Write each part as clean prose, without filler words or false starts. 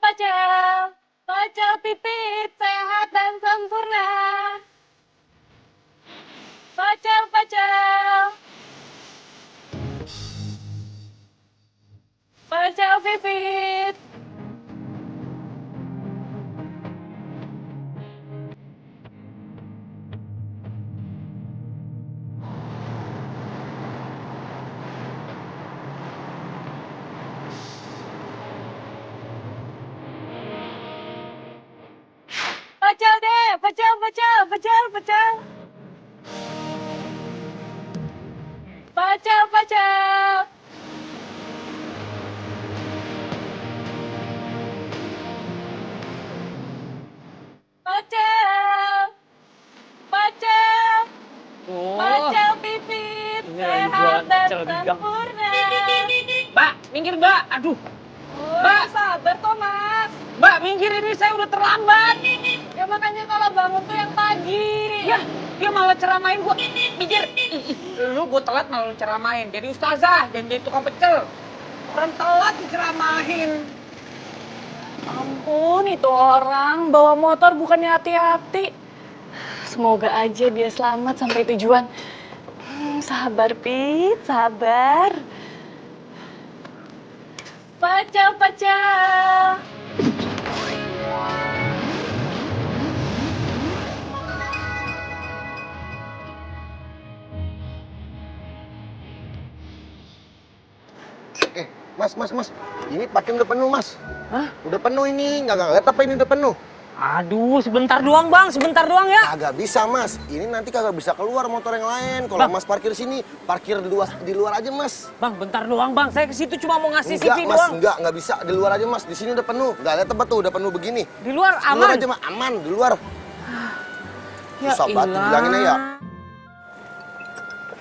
Pacel, pacel pipit sehat dan sempurna. Pacel, pacel, pacel pipit. Pacel deh, pacel, pacel, pacel, pacel. Pacel, pacel. Pacel, pacel, Oh, pacel pipit ini lagi sehat jualan dan pacel di gang. sempurna. Mbak, minggir Mbak. Aduh, Mbak. Sabar Thomas. Mbak, minggir ini saya udah terlambat. Ya makanya kalau bangun tuh yang pagi. Ya, dia malah ceramain gua. Minggir. Lu gua telat malah lu ceramain. Jadi ustazah, dan jadi tukang pecel. Orang telat diceramahin. Ampun, itu orang bawa motor bukannya hati-hati. Semoga aja dia selamat sampai tujuan. Sabar, Pit, sabar. Pacel, pacel. Mas. Ini parkir udah penuh, Mas. Hah? Udah penuh ini. Nggak ngeliat apa ini udah penuh? Aduh, sebentar doang Bang, sebentar doang ya. Kagak bisa, Mas. Ini nanti kagak bisa keluar motor yang lain. Kalau Bang. Mas parkir sini, parkir di luar aja, Mas. Bang, bentar doang Bang. Saya ke situ cuma mau ngasih Enggak, CV Mas. doang. Nggak bisa. Di luar aja, Mas. Di sini udah penuh. Nggak lihat tempat tuh, udah penuh begini. Di luar Di luar aman. aja, Mas. Aman. Di luar. Ya Susah banget ilah. dibilanginnya ya.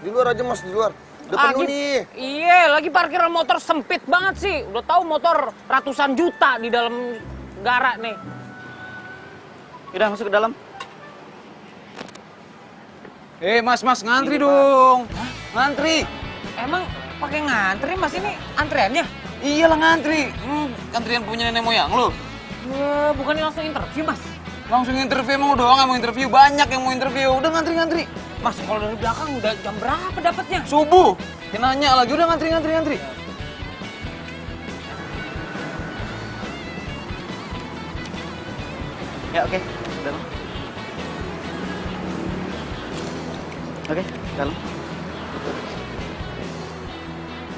Di luar aja, Mas. Di luar. Udah penuh nih. Iya, lagi parkiran motor sempit banget sih. Udah tahu motor ratusan juta di dalam gara nih. Udah masuk ke dalam. Mas, ngantri Ini, dong. Pak. Ngantri. Emang pakai ngantri Mas ini antriannya? Iyalah ngantri. Antrian punya nenek moyang lo. Bukannya langsung interview Mas? Langsung interview, emang doang yang mau interview. Banyak yang mau interview. Udah ngantri. Mas kalau dari belakang udah jam berapa dapatnya? Subuh. Dia nanya lagi, udah ngantri. Ya oke, dalam. Oke, dalam.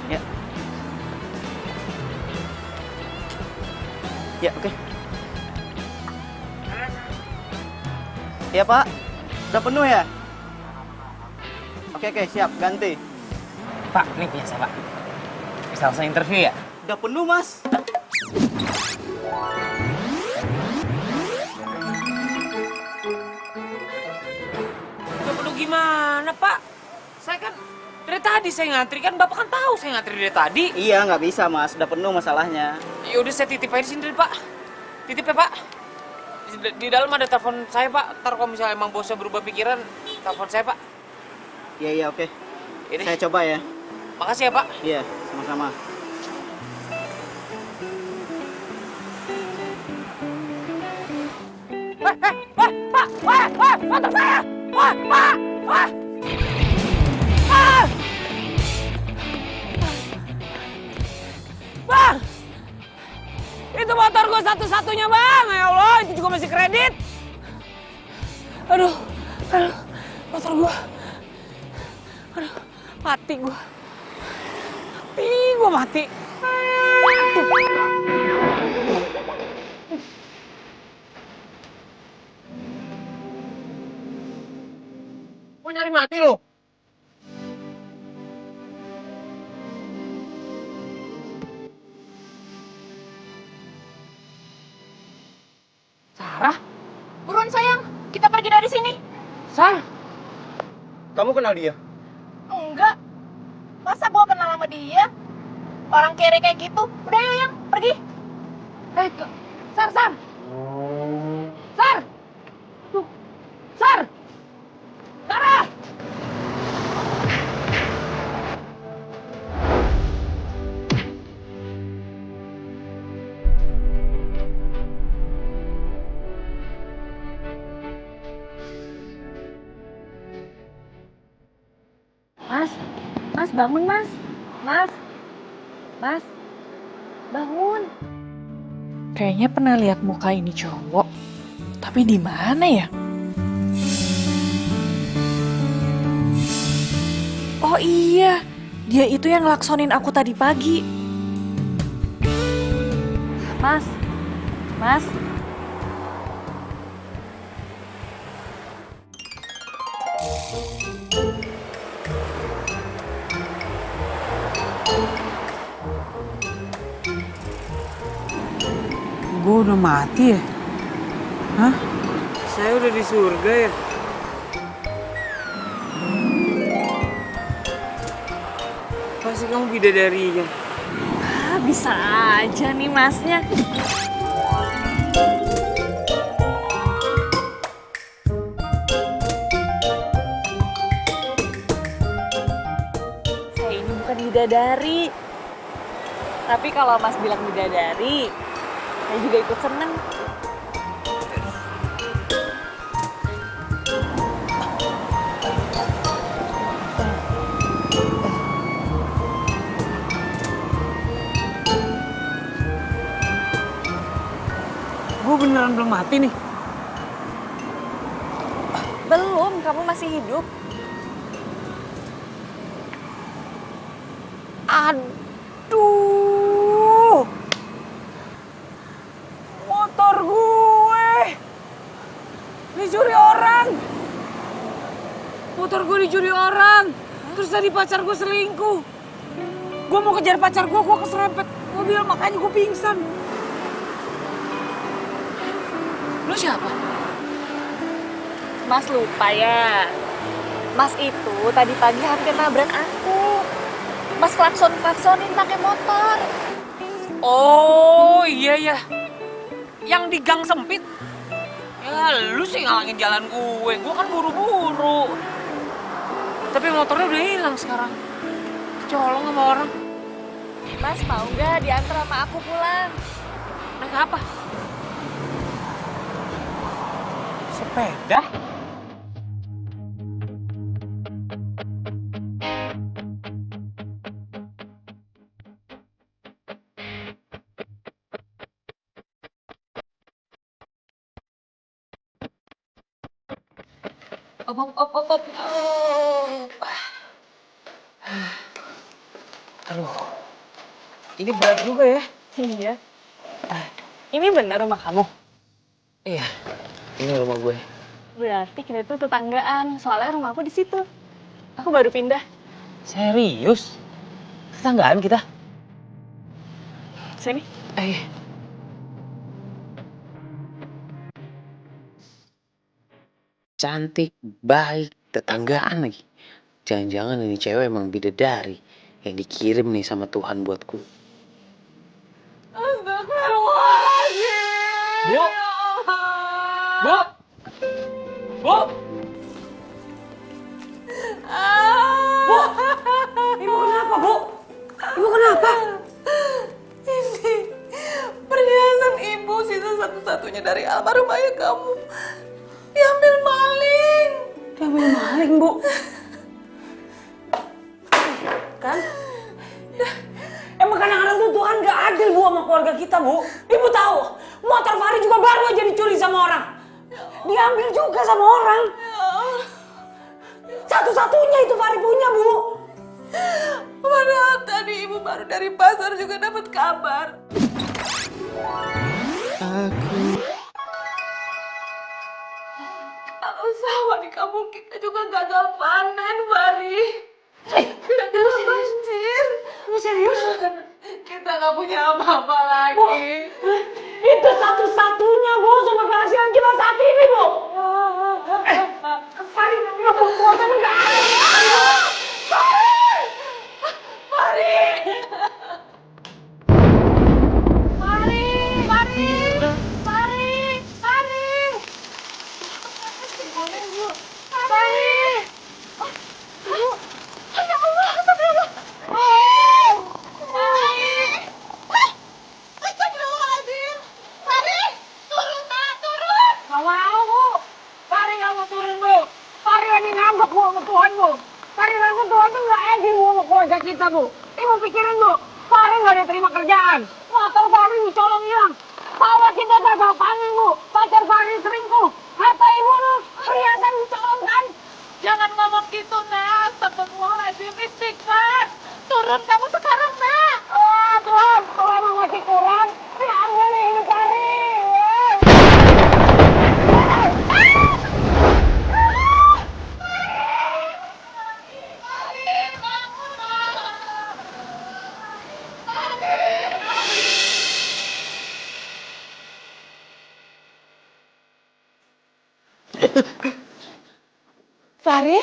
Ya. Ya oke. Iya Pak, udah penuh ya? Oke siap, ganti. Pak, ini punya saya Pak. Bisa langsung interview ya? Udah penuh Mas. Udah penuh gimana Pak? Saya kan dari tadi saya ngantri kan Bapak kan tahu saya ngantri dari tadi. Iya nggak bisa Mas, udah penuh masalahnya. Ya udah saya titip aja di sini dulu, Pak. Titip ya Pak. Di dalam ada telepon saya Pak. Ntar kalau misalnya emang bosnya berubah pikiran, telepon saya Pak. Iya oke. Ini. Saya coba ya. Makasih ya Pak. Iya, sama-sama. Wah, motor saya! Wah, Pak! Wah! Ah! Bang! Itu motor gue satu-satunya, Bang! Ya Allah, itu juga masih kredit. Aduh, motor gue. Aduh, mati gue. Mati. Mau nyari mati lo? Sarah? Buruan sayang, kita pergi dari sini. Sarah? Kamu kenal dia? Enggak. Masa gua kenal sama dia? Orang kere kayak gitu. Udah yuk, yang pergi. Sar! Sar! Tuh. Sar! Sarah! Mas, Mas bangun Mas. Mas, Mas, bangun. Kayaknya pernah lihat muka ini cowok, tapi di mana ya? Oh iya, dia itu yang ngelaksonin aku tadi pagi. Mas, Mas. Gue udah mati ya? Hah? Saya udah di surga ya? Pasti kamu bidadarinya. Ah, bisa aja nih masnya. Saya ini bukan bidadari. Tapi kalau mas bilang bidadari, saya juga ikut seneng. Gue beneran belum mati nih. Belum, kamu masih hidup. Aduh, motor gue dicuri orang. Motor gue dicuri orang. Terus tadi pacar gue selingkuh. Gue mau kejar pacar gue keserempet mobil, makanya gue pingsan. Lu siapa? Mas lupa ya. Mas itu tadi pagi hampir nabrak aku. Mas klaksonin pakai motor. Oh iya ya, yang di gang sempit. Ya lu sih ngalangin jalan gue kan buru-buru. Tapi motornya udah hilang sekarang. Kecolong sama orang. Mas mau nggak diantar sama aku pulang? Naik apa? Sepeda? Op. Aduh, ini berat juga ya. Iya. Ini benar rumah kamu? Iya, ini rumah gue. Berarti kita tuh tetanggaan. Soalnya rumahku di situ. Aku baru pindah. Serius? Tetanggaan kita? Sini. Cantik, baik, tetanggaan lagi. Jangan-jangan ini cewek emang bidadari yang dikirim nih sama Tuhan buatku. Bu! Bu! Bu! Bu! Ibu kenapa, Bu? Ibu kenapa? Ini perhiasan ibu sisa satu-satunya dari almarhum ayah kamu. Diambil maling. Diambil maling, Bu. Kan? Emang kadang-kadang tuh Tuhan gak adil, Bu, sama keluarga kita, Bu. Ibu tahu, motor Fahri juga baru aja dicuri sama orang. Diambil juga sama orang. Satu-satunya itu Fahri punya, Bu. Padahal tadi ibu baru dari pasar juga dapat kabar. Kalau sawah di kampung kita juga gagal panen, Fahri. Gagal banjir. Lu serius? Kita gak punya apa-apa lagi. Itu satu-satunya, Bu, sumber penghasilan kita saat ini, Bu. Fahri nggak mau kuat, emang gak ada. Nggak mau, Bu. Fahri nggak mau turun, Bu. Fahri lagi ngambek, Bu, sama Tuhan, Bu. Karir aku tuh nggak edgy Bu sama keluarga kita Bu. Ibu pikirin Bu, Fahri nggak diterima kerjaan. Motor Fahri dicolong hilang. Sawah kita gagal panen Bu. Pacar Fahri selingkuh. Harta ibu tuh perhiasan dicolongkan. Jangan ngomong gitu, Nak. Astagfirullahaladzim, istighfar. Turun kamu sekarang, Nak. Ah Tuhan, kalau emang masih kurang, diambil nih hidup Fahri. Fahri,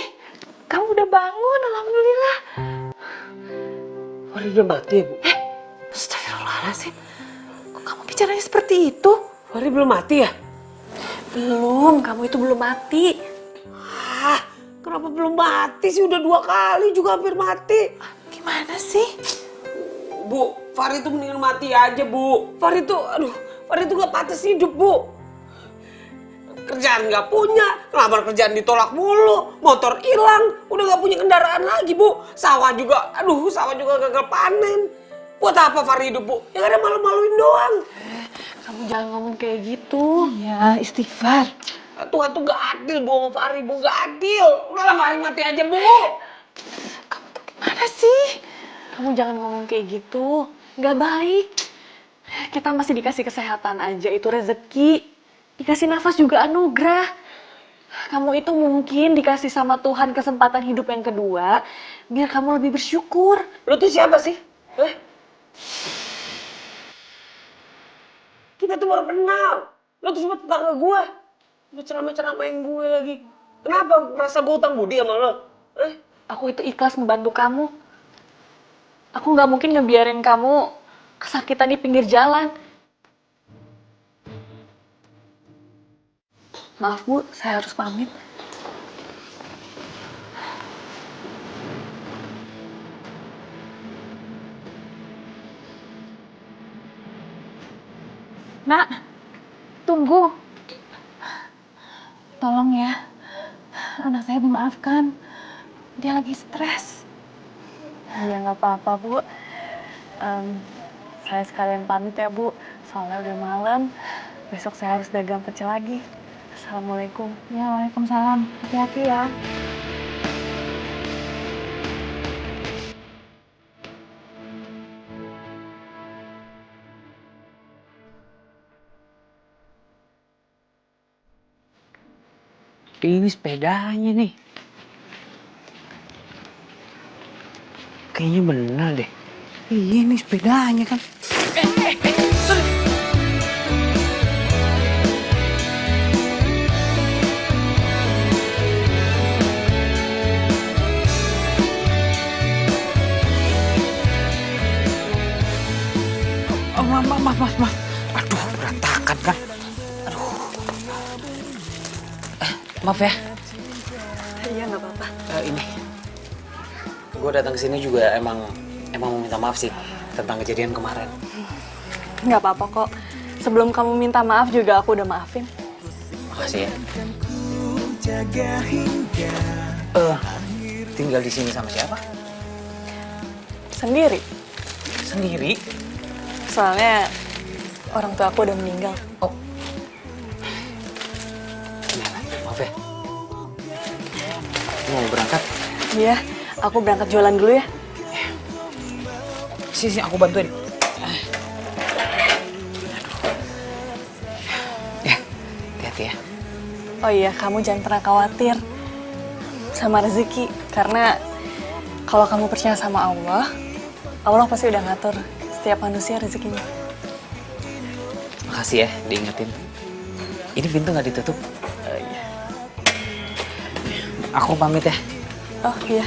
kamu udah bangun, alhamdulillah. Fahri udah mati ya Bu? Astagfirullahaladzim. Kok kamu bicaranya seperti itu? Fahri belum mati ya? Belum, kamu itu belum mati. Ah, kenapa belum mati sih? Udah 2 kali juga hampir mati. Gimana sih? Bu, Fahri tuh mendingan mati aja Bu. Fahri tuh gak pantas hidup Bu. Kerjaan gak punya, ngelamar kerjaan ditolak mulu, motor hilang, udah gak punya kendaraan lagi Bu. Sawah juga gagal panen. Buat apa Fahri hidup Bu? Yang ada malu-maluin doang. Kamu jangan ngomong kayak gitu. Ya, istighfar. Tuhan tuh gak adil Bu sama Fahri Bu, gak adil. Udahlah Fahri mati aja Bu. Kamu tuh gimana sih? Kamu jangan ngomong kayak gitu. Gak baik. Kita masih dikasih kesehatan aja, itu rezeki. Dikasih nafas juga anugerah. Kamu itu mungkin dikasih sama Tuhan kesempatan hidup yang kedua, biar kamu lebih bersyukur. Lo tuh siapa sih? Kita tuh baru kenal. Lo tuh cuma tetangga gue. Lo ceramah-ceramahin gue lagi. Kenapa? Merasa gue utang budi sama lo? Aku itu ikhlas membantu kamu. Aku gak mungkin ngebiarin kamu kesakitan di pinggir jalan. Maaf Bu, saya harus pamit. Nak, tunggu. Tolong ya, anak saya dimaafkan. Dia lagi stres. Ya nggak apa-apa Bu. Saya sekalian pamit ya Bu, soalnya udah malam. Besok saya harus dagang pecel lagi. Assalamualaikum. Ya, waalaikumsalam. Hati-hati ya. Ini sepedanya nih. Kayaknya bener deh. Iya nih sepedanya kan. Maaf. Aduh, berantakan kan. Aduh. Maaf ya. Iya, nggak apa-apa. Ini. Gue datang ke sini juga emang mau minta maaf sih tentang kejadian kemarin. Nggak apa-apa kok. Sebelum kamu minta maaf juga aku udah maafin. Makasih ya. Tinggal di sini sama siapa? Sendiri. Sendiri? Soalnya orang tua aku udah meninggal. Oh. Maaf ya. Mau berangkat? Iya, aku berangkat jualan dulu ya. Sini, aku bantuin. Ya, hati-hati ya. Oh iya, kamu jangan pernah khawatir sama rezeki. Karena kalau kamu percaya sama Allah, Allah pasti udah ngatur setiap manusia rezekinya. Makasih ya, diingetin. Ini pintu nggak ditutup? Iya. Aku pamit ya. Oh iya.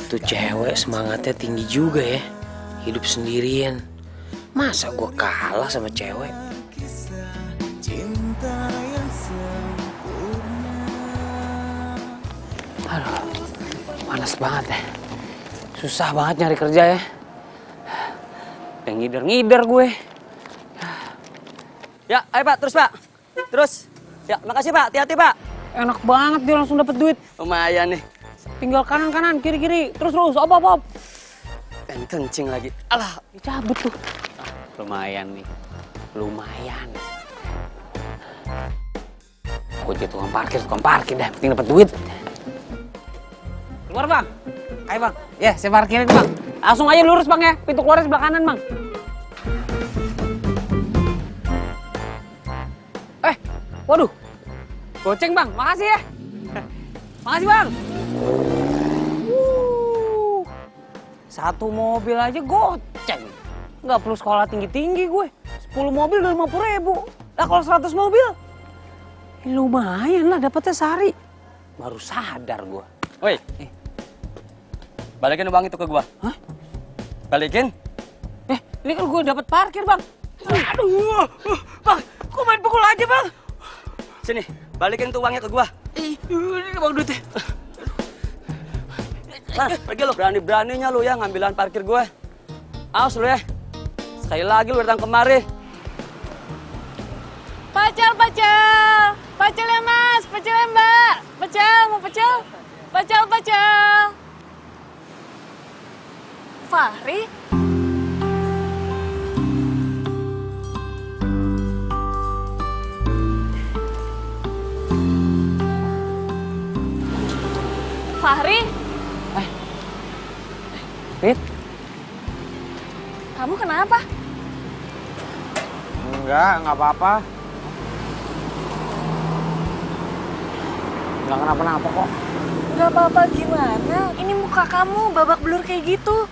Tuh cewek semangatnya tinggi juga ya. Hidup sendirian. Masa gue kalah sama cewek? Aduh, panas banget ya. Susah banget nyari kerja ya. Udah ngider-ngider gue. Ya, ayo Pak, terus Pak. Terus, ya makasih Pak, hati-hati Pak. Enak banget dia langsung dapet duit. Lumayan nih. Tinggal kanan, kiri, terus, op. Kencing lagi. Alah, Dicabut tuh. lumayan nih. Lumayan. Gue jadi tukang parkir dah. Penting dapet duit. Keluar bang. Ayo bang. Ya, saya parkirin bang. Langsung aja lurus bang ya. Pintu keluarnya sebelah kanan bang. Waduh. Goceng bang. Makasih ya. Makasih bang. Satu mobil aja goceng. Nggak perlu sekolah tinggi-tinggi gue. 10 mobil udah 50.000. Nah kalau 100 mobil, lumayan lah dapetnya sehari. Baru sadar gue. Woi, balikin uang itu ke gua. Hah? Balikin. Ini kan gue dapet parkir bang. Aduh, bang, kok main pukul aja bang? Sini, balikin tuh uangnya ke gua. Ini bang duitnya. Nah, pergi lo. Berani-beraninya lu ya ngambilan parkir gue. Awas lu ya. Sekali lagi lu datang kemari. Pecel ya mas, pecel ya mbak, mau pecel, Fahri? Fahri? Rit? Kamu kenapa? Enggak apa-apa. Nggak kenapa-napa kok. Gak apa-apa gimana? Ini muka kamu babak belur kayak gitu.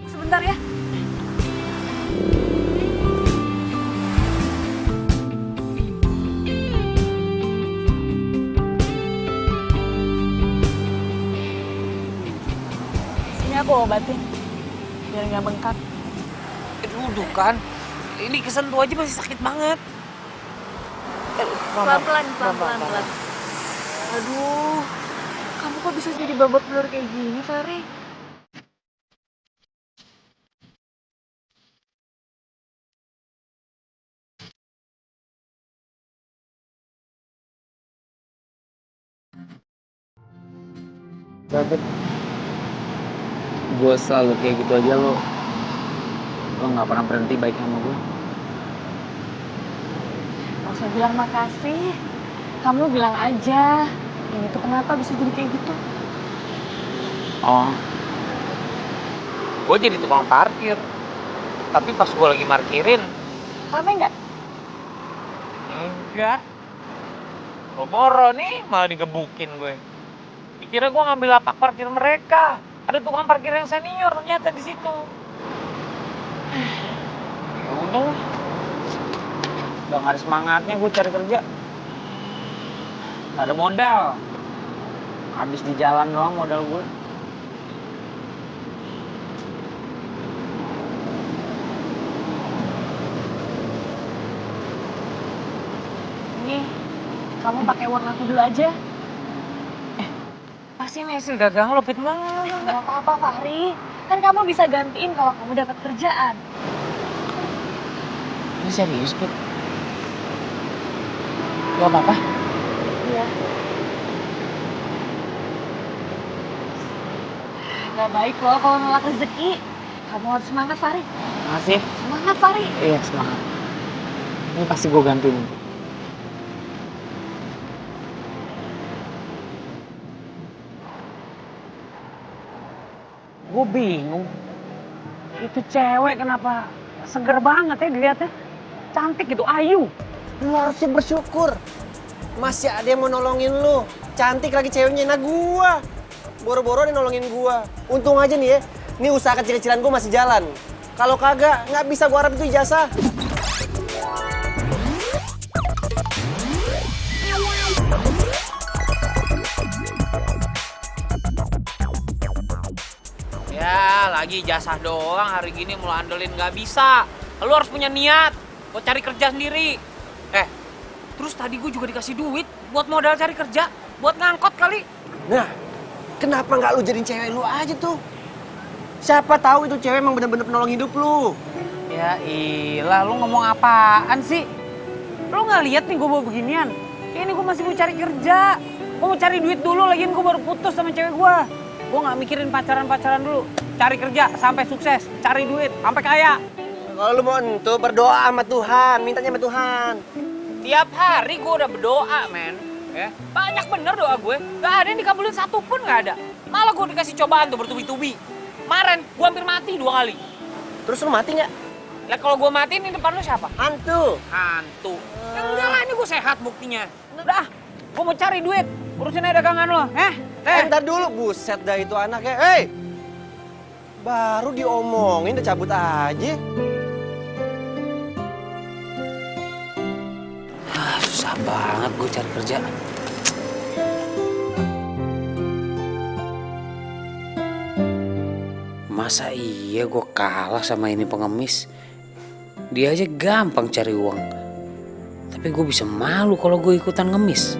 Sebentar ya. Sini aku obatin. Biar nggak bengkak. Duduk kan. Ini kesentuh aja masih sakit banget. Pelan-pelan. Aduh, kamu kok bisa jadi babak belur kayak gini, Fahri? David, gue selalu kayak gitu aja lo nggak pernah berhenti baik sama gue. Gak usah bilang makasih. Kamu bilang aja, ini tuh kenapa bisa jadi kayak gitu? Oh, gue jadi tukang parkir. Tapi pas gue lagi parkirin, Rame nggak? enggak. Boro nih malah digebukin gue. Dikira gue ngambil lapak parkir mereka. Ada tukang parkir yang senior ternyata di situ. Ya udah, udah gak ada semangatnya gue cari kerja. Gak ada modal. Habis di jalan doang modal gue. Nih, kamu pakai warna aku dulu aja. Pasti ini hasil dagang lo, Pit. Gak apa-apa, Fahri. Kan kamu bisa gantiin kalau kamu dapat kerjaan. Ini serius, Pit? Gak apa-apa? Iya. Gak baik loh kalau nolak rezeki. Kamu harus semangat, Fahri. Makasih. Semangat, Fahri. Iya, semangat. Ini pasti gue gantiin. Gue bingung. Itu cewek kenapa seger banget ya dilihatnya. Cantik gitu, ayu. Lu harusnya bersyukur. Masih ada yang mau nolongin lu. Cantik lagi ceweknya, nah gua. Boro-boro dia nolongin gua. Untung aja nih ya, nih usaha kecil-kecilan gua masih jalan. Kalau kagak, nggak bisa gua harap itu ijazah. Ya, lagi jasa doang hari gini mau andelin nggak bisa. Lu harus punya niat buat cari kerja sendiri. Terus tadi gue juga dikasih duit buat modal cari kerja, buat ngangkot kali. Nah, kenapa nggak lu jadiin cewek lu aja tuh? Siapa tahu itu cewek emang bener-bener penolong hidup lu. Ya ilah, lu ngomong apaan sih? Lo nggak lihat nih gue bawa beginian? Ini gue masih mau cari kerja. Gue mau cari duit dulu, lagian gue baru putus sama cewek gue. Gue nggak mikirin pacaran-pacaran dulu. Cari kerja sampai sukses, cari duit sampai kaya. Kalau lu mau entu berdoa sama Tuhan, mintanya sama Tuhan. Tiap hari gue udah berdoa, men. Ya, banyak bener doa gue. Gak ada yang dikabulin satu pun gak ada. Malah gue dikasih cobaan tuh bertubi-tubi. Kemarin gue hampir mati 2 kali. Terus lu mati nggak? Lah kalau gue mati ini depan lu siapa? Hantu. Hantu. Ya udah lah, ini gue sehat buktinya. Udah, gue mau cari duit. Urusin aja dagangan lo, Ntar dulu, buset dah itu anaknya. Hei! Baru diomongin udah cabut aja. Susah banget gue cari kerja. Masa iya gue kalah sama ini pengemis? Dia aja gampang cari uang. Tapi gue bisa malu kalau gue ikutan ngemis.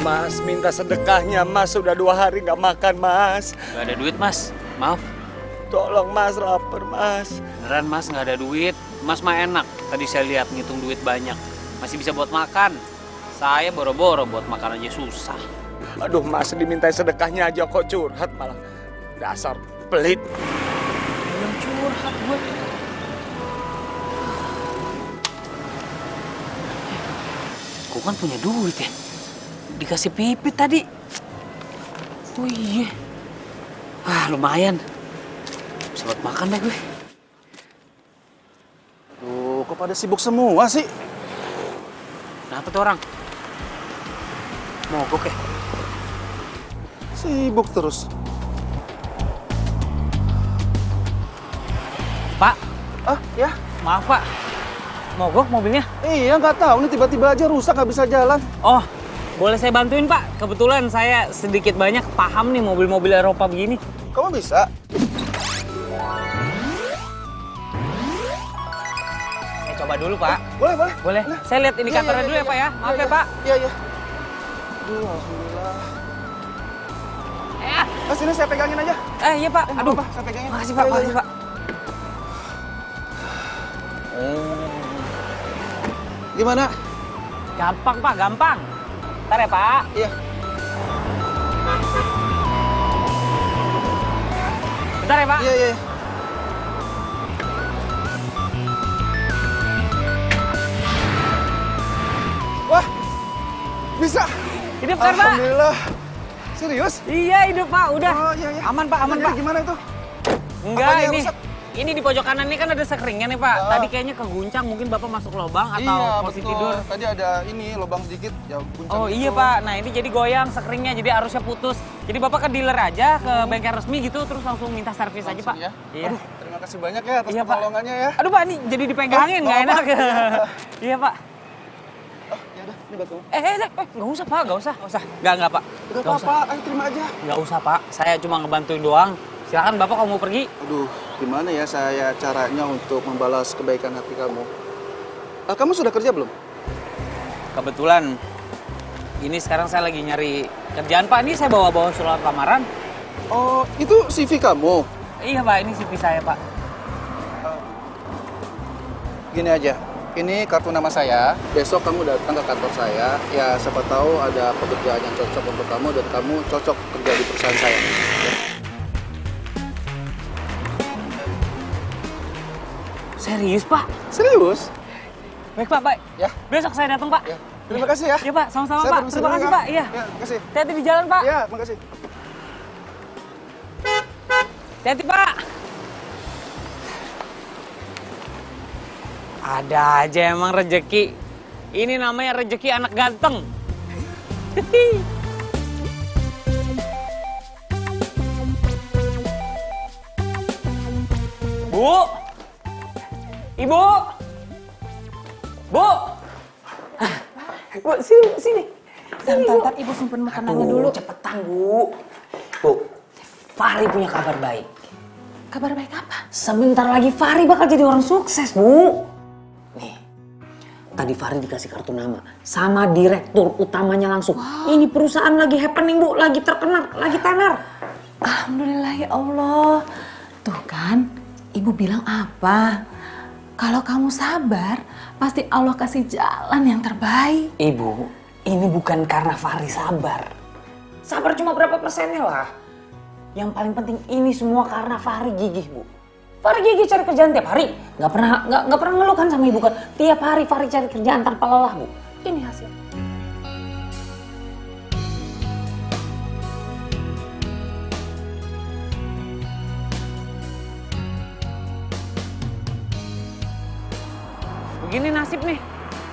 Mas, minta sedekahnya. Mas sudah 2 hari nggak makan, Mas. Gak ada duit, Mas. Maaf. Tolong, Mas, lapar, Mas. Beneran, Mas, nggak ada duit. Mas mah enak. Tadi saya lihat ngitung duit banyak. Masih bisa buat makan. Saya boro-boro buat makan aja susah. Aduh, Mas, diminta sedekahnya aja kok curhat malah. Dasar pelit. Belum curhat gue. Gue kan punya duit ya. Dikasih Pipit tadi. Oh iya. Lumayan. Bisa buat makan deh gue. Duh, kok pada sibuk semua sih? Kenapa tuh orang? Mogok ya? Sibuk terus. Pak, Ya? maaf Pak. Mogok mobilnya? Iya, nggak tahu nih tiba-tiba aja rusak nggak bisa jalan. Oh, boleh saya bantuin Pak? Kebetulan saya sedikit banyak paham nih mobil-mobil Eropa begini. Kamu bisa? Saya coba dulu Pak. Boleh, boleh. Boleh? Saya lihat indikatornya dulu ya Pak ya. Maaf ya Pak. Iya, iya. Aduh, alhamdulillah. Sini saya pegangin aja. Iya Pak. Aduh, Apa, saya pegangin. makasih Pak, makasih Pak. Gimana? Gampang Pak, gampang. Ntar ya Pak. Iya. Bentar ya Pak. Iya, iya. Wah, bisa. Hidup kan Pak? Alhamdulillah. Serius? Iya hidup Pak, udah. Oh, iya, iya. Aman Pak, aman Iya, Pak. Gimana itu? Enggak, Apanya yang ini. rusak? Ini di pojok kanan ini kan ada sekringnya nih Pak. Tadi kayaknya keguncang, mungkin Bapak masuk lubang atau Iya, posisi betul. tidur. Tadi ada ini lubang sedikit, ya guncang Oh gitu. iya Pak, nah ini jadi goyang sekringnya, jadi arusnya putus. Jadi Bapak ke dealer aja, ke bengkel resmi gitu, terus langsung minta servis aja Pak. Ya? Iya. Aduh, terima kasih banyak ya atas Iya, Pak. pertolongannya ya. Aduh Pak, ini jadi dipegangin, nggak enak. Iya Pak. Ya udah, ini batu. Nggak usah Pak, nggak usah. Nggak Pak. Udah Nggak usah. apa-apa, ayo terima aja. Nggak usah Pak, saya cuma ngebantuin doang. Silakan Bapak kalau mau pergi. Aduh, gimana ya saya caranya untuk membalas kebaikan hati kamu? Kamu sudah kerja belum? Kebetulan, ini sekarang saya lagi nyari kerjaan Pak. Ini saya bawa-bawa surat lamaran. Oh, itu CV kamu? Iya Pak, ini CV saya Pak. Gini aja, ini kartu nama saya. Besok kamu datang ke kantor saya. Ya, siapa tahu ada pekerjaan yang cocok untuk kamu dan kamu cocok kerja di perusahaan saya. Ya. Serius Pak? Serius? Baik Pak, baik. Ya. Besok saya datang Pak. Ya. Terima kasih ya. Iya Pak, sama-sama Saya Pak. permisi Terima dulu kasih ya. Pak. Iya. Ya, terima kasih. Hati-hati di jalan Pak. Ya, terima kasih. Hati-hati Pak. Ada aja emang rejeki. Ini namanya rejeki anak ganteng. Bu. Ibu. Bu. Bu, sini. Bentar, Ibu simpen makanannya dulu. Cepetan, Bu. Bu, Fahri punya kabar baik. Kabar baik apa? Sebentar lagi Fahri bakal jadi orang sukses, Bu. Nih, tadi Fahri dikasih kartu nama sama direktur utamanya langsung. Ini perusahaan lagi happening, Bu. Lagi terkenal, lagi tenar. Alhamdulillah ya Allah. Tuh kan, Ibu bilang apa? Kalau kamu sabar, pasti Allah kasih jalan yang terbaik. Ibu, ini bukan karena Fahri sabar. Sabar cuma berapa persennya lah. Yang paling penting ini semua karena Fahri gigih, Bu. Fahri gigih cari kerjaan tiap hari. Nggak pernah ngeluh kan sama Ibu kan. Tiap hari Fahri cari kerjaan tanpa lelah, Bu. Ini hasil. Begini nasib nih,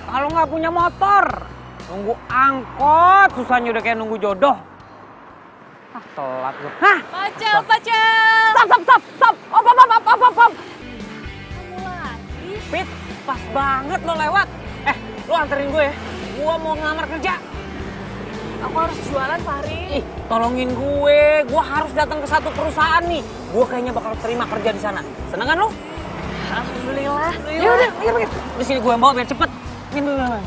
kalau nggak punya motor, nunggu angkot, susahnya udah kayak nunggu jodoh. Ah, telat gue. Hah? Pacel. Stop. Op. Kamu lagi? Pit, pas banget lo lewat. Lo anterin gue ya. Gue mau ngelamar kerja. Aku harus jualan, Fahri. Ih, tolongin gue. Gue harus datang ke satu perusahaan nih. Gue kayaknya bakal terima kerja di sana. Seneng kan lo? Alhamdulillah. Ya udah, di sini gue yang bawa biar cepet. Ini dulu. Nah,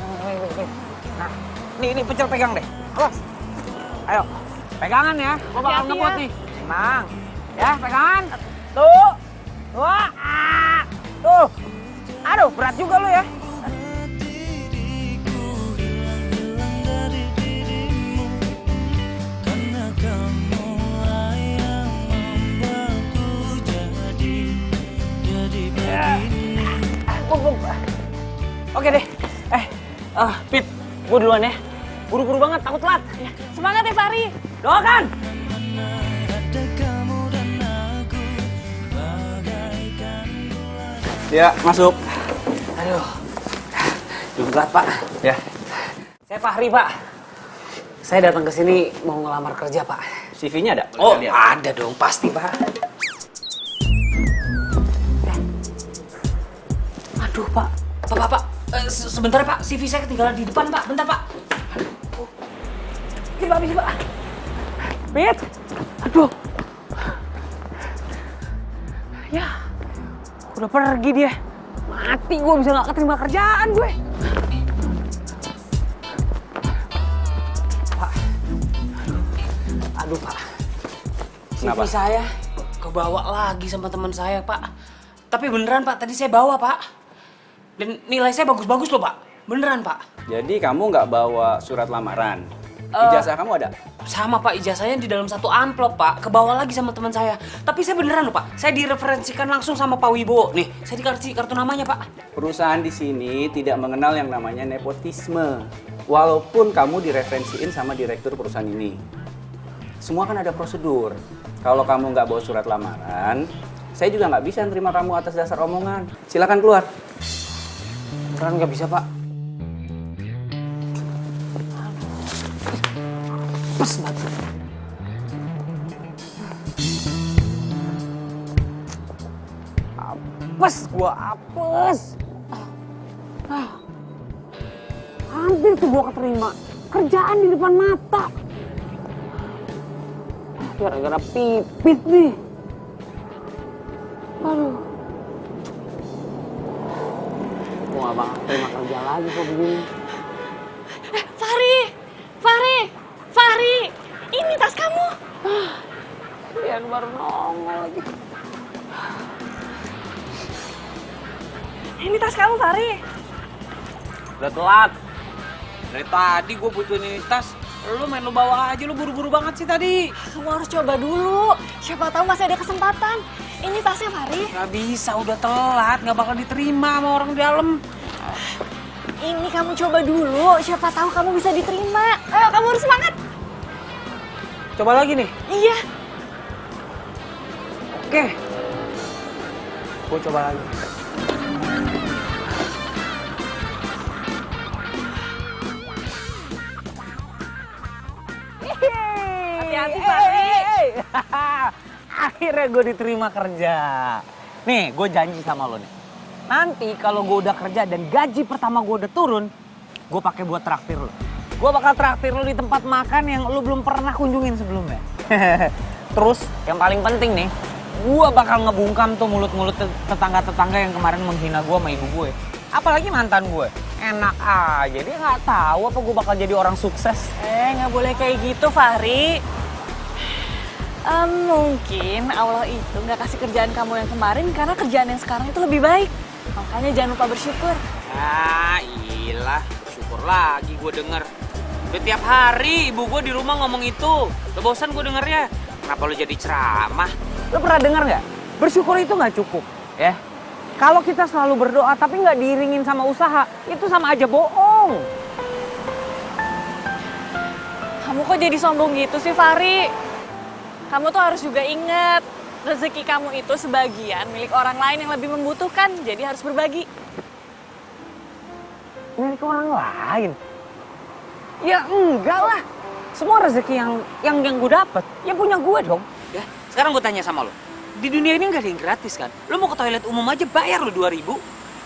ini pecel pegang deh. Awas. Ayo, pegangan ya. Gue bakal ngebut nih. Tenang. Ya, pegangan. Tuh. Wah. Tuh. Aduh, berat juga lo ya. Oke deh. Pit, gue duluan ya. Buru-buru banget, takut telat. Semangat ya, Fahri. Doakan. Ya, masuk. Aduh, belum telat Pak. Ya. Saya Fahri Pak. Saya datang ke sini mau ngelamar kerja Pak. CV-nya ada? Oh, ada dong, pasti Pak. Aduh Pak, Pak. Sebentar Pak, CV saya ketinggalan di depan Pak. Bentar Pak. Bisa Pak. Pit, aduh. Ya, udah pergi dia. Mati gue, bisa nggak keterima kerjaan gue. Pak, aduh Pak. CV saya kebawa lagi sama teman saya Pak. Tapi beneran Pak, tadi saya bawa Pak. Dan nilai saya bagus-bagus loh Pak. Beneran Pak. Jadi kamu nggak bawa surat lamaran? Ijazah kamu ada? Sama Pak, ijazahnya di dalam satu amplop Pak. Kebawa lagi sama teman saya. Tapi saya beneran loh Pak. Saya direferensikan langsung sama Pak Wibowo. Nih, saya dikasih kartu namanya Pak. Perusahaan di sini tidak mengenal yang namanya nepotisme. Walaupun kamu direferensiin sama direktur perusahaan ini. Semua kan ada prosedur. Kalau kamu nggak bawa surat lamaran, saya juga nggak bisa nerima kamu atas dasar omongan. Silakan keluar. Beneran nggak bisa Pak. Apes banget. Apes, gua apes. Hampir tuh gua keterima. Kerjaan di depan mata. Gara-gara pipit nih. Aduh. Gua gak bakal terima kerja lagi kok begini. Fahri, ini tas kamu. Ian baru nongol lagi. Ini tas kamu, Fahri. Udah telat. Dari tadi gue butuhin ini tas. Lu main lu bawa aja, lu buru-buru banget sih tadi. Kamu harus coba dulu. Siapa tahu masih ada kesempatan. Ini tasnya, Fahri. Gak bisa, udah telat. Gak bakal diterima sama orang di dalam. Ini kamu coba dulu. Siapa tahu kamu bisa diterima. Ayo, kamu harus semangat. Coba lagi nih? Iya. Oke. Gue coba lagi. Hati-hati, Fahri. Akhirnya gue diterima kerja. Nih, gue janji sama lo nih. Nanti kalau gue udah kerja dan gaji pertama gue udah turun, gue pakai buat traktir lo. Gue bakal traktir lo di tempat makan yang lo belum pernah kunjungin sebelumnya. Terus, yang paling penting nih, gue bakal ngebungkam tuh mulut-mulut tetangga-tetangga yang kemarin menghina gue sama ibu gue. Apalagi mantan gue. Enak aja, dia nggak tahu apa gue bakal jadi orang sukses. Nggak boleh kayak gitu, Fahri. Mungkin Allah itu nggak kasih kerjaan kamu yang kemarin karena kerjaan yang sekarang itu lebih baik. Makanya jangan lupa bersyukur. Ah, iyalah. Syukur lagi gue denger. Udah tiap hari ibu gue di rumah ngomong itu. Udah bosan gue dengernya. Kenapa lu jadi ceramah? Lo pernah dengar nggak? Bersyukur itu nggak cukup, ya. Kalau kita selalu berdoa tapi nggak diiringin sama usaha, itu sama aja bohong. Kamu kok jadi sombong gitu sih, Fahri? Kamu tuh harus juga ingat, rezeki kamu itu sebagian milik orang lain yang lebih membutuhkan, jadi harus berbagi. Milik orang lain? Ya enggak lah. Semua rezeki yang gue dapet, ya punya gue dong. Ya, sekarang gue tanya sama lo. Di dunia ini nggak ada yang gratis kan? Lo mau ke toilet umum aja bayar lo 2.000.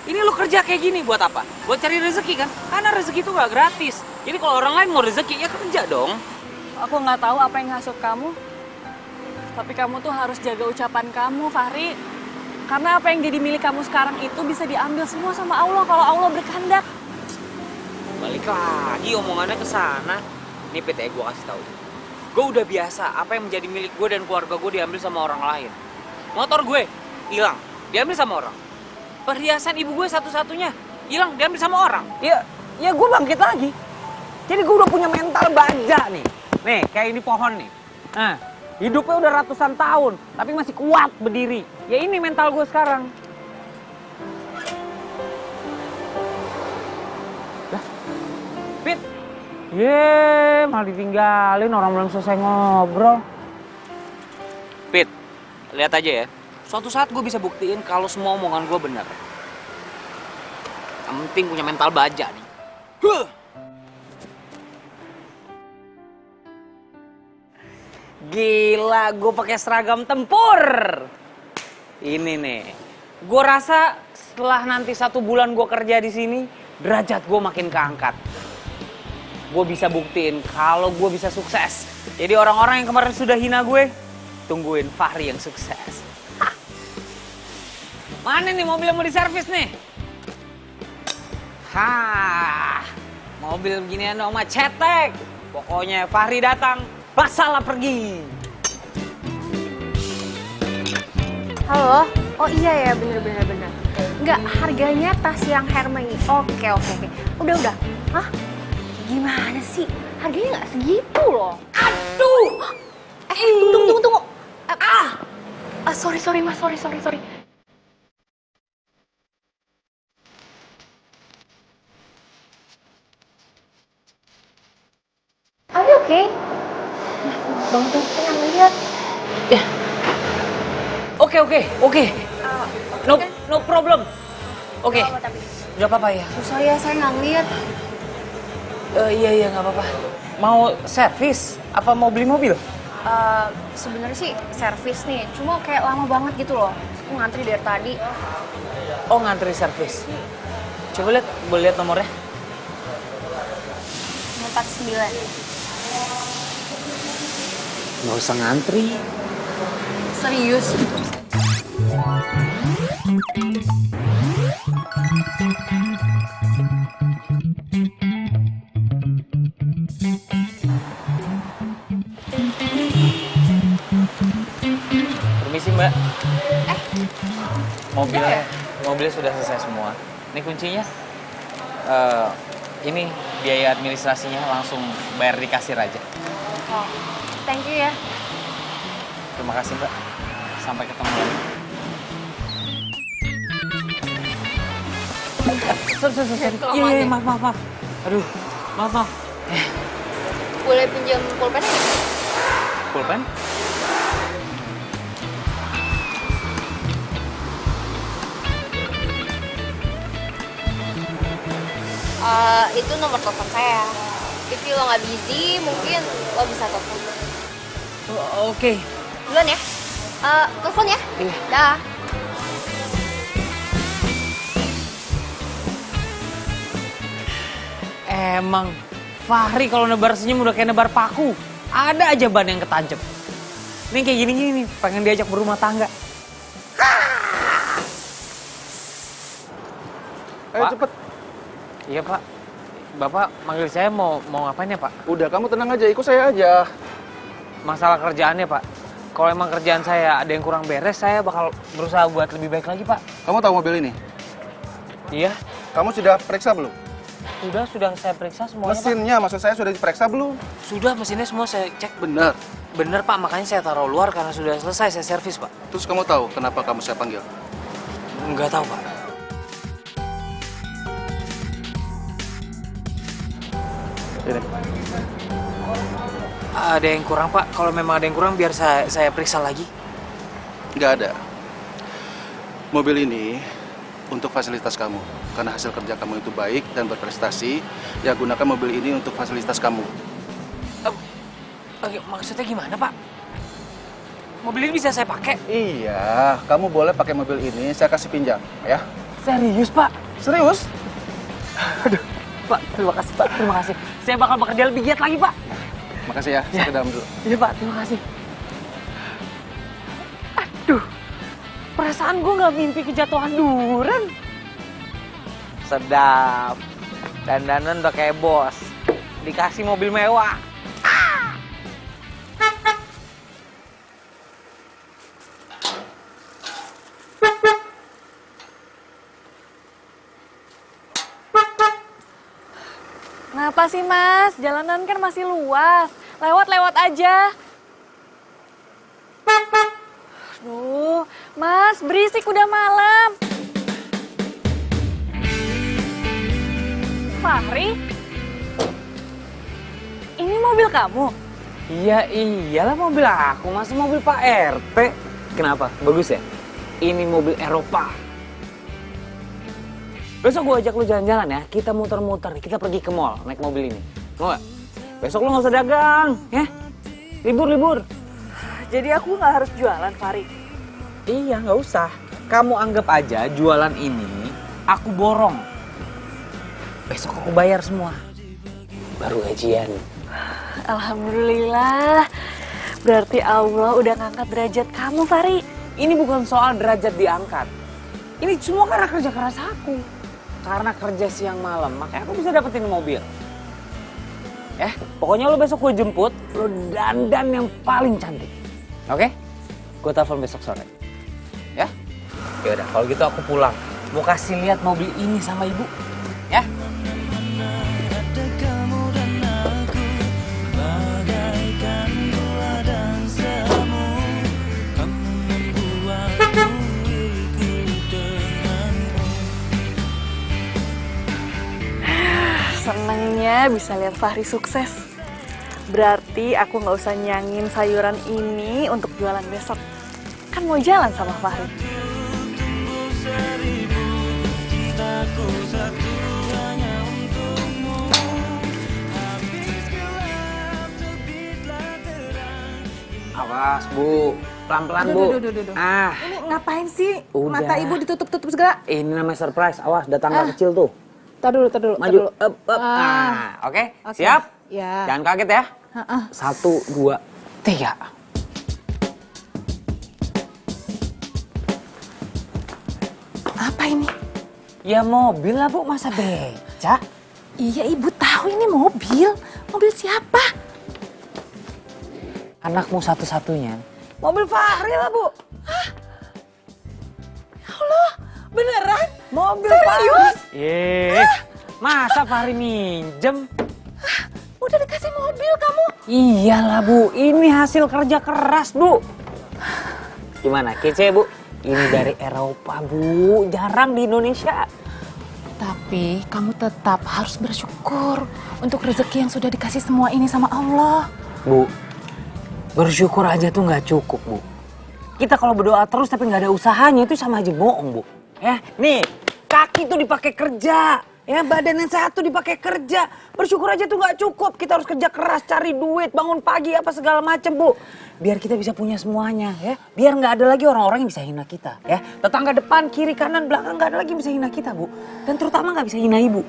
Ini lo kerja kayak gini buat apa? Buat cari rezeki kan? Karena rezeki itu nggak gratis. Jadi kalau orang lain mau rezeki ya kerja dong. Aku nggak tahu apa yang ngasut kamu. Tapi kamu tuh harus jaga ucapan kamu, Fahri. Karena apa yang jadi milik kamu sekarang itu bisa diambil semua sama Allah kalau Allah berkehendak. Balik lagi omongannya ke sana. Nih Pit, gue kasih tahu. Gue udah biasa apa yang menjadi milik gue dan keluarga gue diambil sama orang lain. Motor gue hilang, diambil sama orang. Perhiasan ibu gue satu-satunya hilang, diambil sama orang. Ya gue bangkit lagi. Jadi gue udah punya mental baja nih. Nih, kayak ini pohon nih. Nah, hidupnya udah ratusan tahun, tapi masih kuat berdiri. Ya ini mental gue sekarang. Lah, Pit. Malah ditinggalin, orang belum selesai ngobrol. Pit, lihat aja ya. Suatu saat gue bisa buktiin kalau semua omongan gue benar. Yang penting punya mental baja nih. Gila, gue pakai seragam tempur. Ini nih, gue rasa setelah nanti 1 bulan gue kerja di sini, derajat gue makin keangkat. Gue bisa buktiin kalau gue bisa sukses. Jadi orang-orang yang kemarin sudah hina gue, tungguin Fahri yang sukses. Hah. Mana nih mobil yang mau diservis nih? Hah, mobil beginian dong mah cetek. Pokoknya Fahri datang, Basalah pergi. Halo? Oh iya ya, bener. Enggak, harganya tas yang Hermes. Oke. Udah. Hah? Gimana sih? Harganya nggak segitu loh. Aduh! Tunggu. Sorry, Mas. Sorry. Are you okay? Bang tuh pengen lihat. Ya. Oke. No problem. Oke. Udah apa-apa ya? Sorry ya, saya nggak ngeliat. Iya nggak apa-apa. Mau servis? Apa mau beli mobil? Sebenarnya sih servis nih, cuma kayak lama banget gitu loh. Aku ngantri dari tadi. Oh, ngantri servis. Coba lihat, boleh lihat nomornya? 49. Nggak usah ngantri. Serius? Permisi Mbak. Mobilnya sudah selesai semua. Ini kuncinya. Ini biaya administrasinya langsung bayar di kasir aja. Oh, thank you ya. Terima kasih Mbak. Sampai ketemu lagi. Sorry. Iya, maaf. Aduh, maaf. Boleh pinjam pulpennya nggak? Pulpen? Itu nomor telepon saya. If lo nggak busy, mungkin lo bisa telepon. Oke. Duluan ya. Telepon ya. Iya. Dah. Emang Fahri kalau nebar senyum udah kayak nebar paku. Ada aja ban yang ketancep. Nih kayak gini nih, pengen diajak berumah tangga. Ayo Pak. cepet. Iya Pak. Bapak manggil saya mau ngapain ya Pak? Udah, kamu tenang aja, ikut saya aja. Masalah kerjaannya Pak. Kalau emang kerjaan saya ada yang kurang beres, saya bakal berusaha buat lebih baik lagi, Pak. Kamu tahu mobil ini? Iya. Kamu sudah periksa belum? Sudah saya periksa semuanya, Mesinnya, maksud saya sudah diperiksa belum? Pak. Sudah, mesinnya semua saya cek. Benar. Bener, Pak, makanya saya taruh luar karena sudah selesai saya servis, Pak. Terus kamu tahu kenapa kamu saya panggil? Nggak tahu, Pak. Ini. Ada yang kurang, Pak. Kalau memang ada yang kurang, biar saya periksa lagi. Nggak ada. Mobil ini untuk fasilitas kamu. Karena hasil kerja kamu itu baik dan berprestasi, ya gunakan mobil ini untuk fasilitas kamu. Oke, maksudnya gimana, Pak? Mobil ini bisa saya pakai? Iya, kamu boleh pakai mobil ini, saya kasih pinjam, ya. Serius, Pak? Serius? Aduh, Pak, terima kasih, Pak. Terima kasih. Saya bakal bekerja lebih giat lagi, Pak. Makasih ya, saya ke dalam dulu. Iya, Pak, terima kasih. Aduh, perasaan gue nggak mimpi kejatuhan duren. Sedap. Dandanan udah kayak bos. Dikasih mobil mewah. Kenapa sih, Mas? Jalanan kan masih luas. Lewat-lewat aja. Aduh, Mas, berisik udah malam. Fahri? Ini mobil kamu? Iya, iyalah mobil aku. Masa mobil Pak RT? Kenapa? Bagus ya? Ini mobil Eropa. Besok gue ajak lu jalan-jalan ya. Kita muter-muter, kita pergi ke mall naik mobil ini. Mau gak? Besok lu gak usah dagang, ya? Libur-libur. Jadi aku nggak harus jualan, Fahri? Iya, nggak usah. Kamu anggap aja jualan ini aku borong. Besok aku bayar semua. Baru gajian. Alhamdulillah. Berarti Allah udah ngangkat derajat kamu, Fahri. Ini bukan soal derajat diangkat. Ini semua karena kerja keras aku. Karena kerja siang malam, makanya aku bisa dapetin mobil. Pokoknya lo besok gue jemput, lo dandan yang paling cantik. Oke? Gue telepon besok sore. Ya? Yaudah, kalau gitu aku pulang. Mau kasih lihat mobil ini sama ibu. Ya? Senengnya bisa lihat Fahri sukses. Berarti aku nggak usah nyangin sayuran ini untuk jualan besok. Kan mau jalan sama Fahri. Awas, Bu. Pelan-pelan, Bu. Duh. Ah. Ini ngapain sih? Udah. Mata ibu ditutup-tutup segala. Ini namanya surprise. Awas, ada tangga kecil tuh. Tar dulu. Maju. Up. Oke. Siap? Ya. Jangan kaget ya. 1, 2, 3. Apa ini? Ya mobil lah, Bu. Masa beca? Iya, ibu tahu ini mobil. Mobil siapa? Anakmu satu-satunya. Mobil Fahri lah, Bu. Hah? Ya Allah, beneran? Mobil Serius? Fahri. Masa Fahri minjem? Udah dikasih mobil kamu? Iyalah, Bu. Ini hasil kerja keras, Bu. Gimana, kece, Bu? Ini dari Eropa, Bu. Jarang di Indonesia. Tapi kamu tetap harus bersyukur untuk rezeki yang sudah dikasih semua ini sama Allah. Bu, bersyukur aja tuh nggak cukup, Bu. Kita kalau berdoa terus tapi nggak ada usahanya itu sama aja bohong, Bu. Ya, nih, kaki tuh dipakai kerja. Ya, badan yang sehat tuh dipakai kerja. Bersyukur aja tuh nggak cukup. Kita harus kerja keras, cari duit, bangun pagi, apa segala macem, Bu. Biar kita bisa punya semuanya, ya. Biar nggak ada lagi orang-orang yang bisa hina kita, ya. Tetangga depan, kiri, kanan, belakang nggak ada lagi yang bisa hina kita, Bu. Dan terutama nggak bisa hina ibu.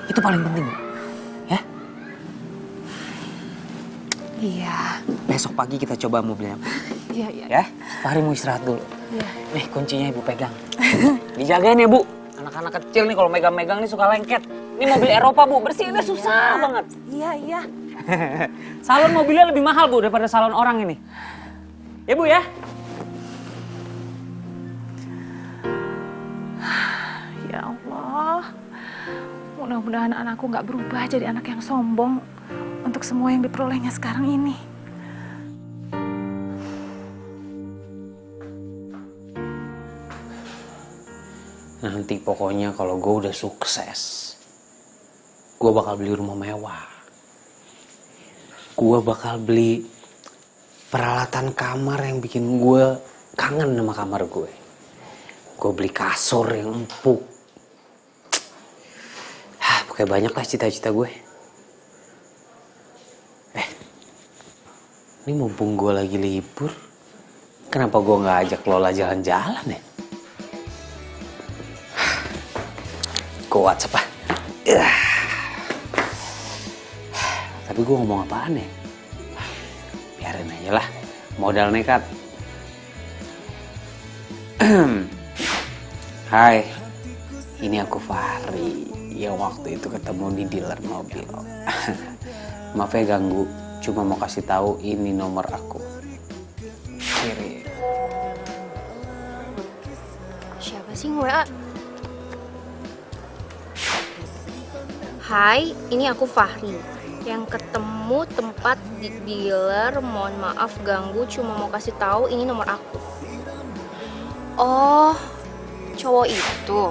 Itu paling penting, Bu. Ya. Iya. Besok pagi kita coba mobilnya, Bu. Iya. Ya, Fahri mau istirahat dulu. Iya. Nih kuncinya ibu pegang. Dijagain ya, Bu. Anak-anak kecil nih kalau megang-megang nih suka lengket. Ini mobil Eropa, Bu. Bersihinnya susah banget. Iya. Salon mobilnya lebih mahal, Bu, daripada salon orang ini. Ya Bu ya. Ya Allah, mudah-mudahan anakku nggak berubah jadi anak yang sombong untuk semua yang diperolehnya sekarang ini. Nanti pokoknya kalau gue udah sukses, gue bakal beli rumah mewah. Gue bakal beli peralatan kamar yang bikin gue kangen sama kamar gue. Gue beli kasur yang empuk. Pokoknya banyak lah cita-cita gue. Ini mumpung gue lagi libur, kenapa gue nggak ajak Lola jalan-jalan ya? Gue WhatsApp ah. Tapi gue ngomong apaan ya? Biarin aja lah, modal nekat. Hai, ini aku Fahri yang waktu itu ketemu di dealer mobil. Maaf ya ganggu, cuma mau kasih tahu ini nomor aku. Kirim. Siapa sih nge-WA? Hai, ini aku Fahri yang ketemu tempat di dealer. Mohon maaf ganggu, cuma mau kasih tahu ini nomor aku. Oh, cowok itu.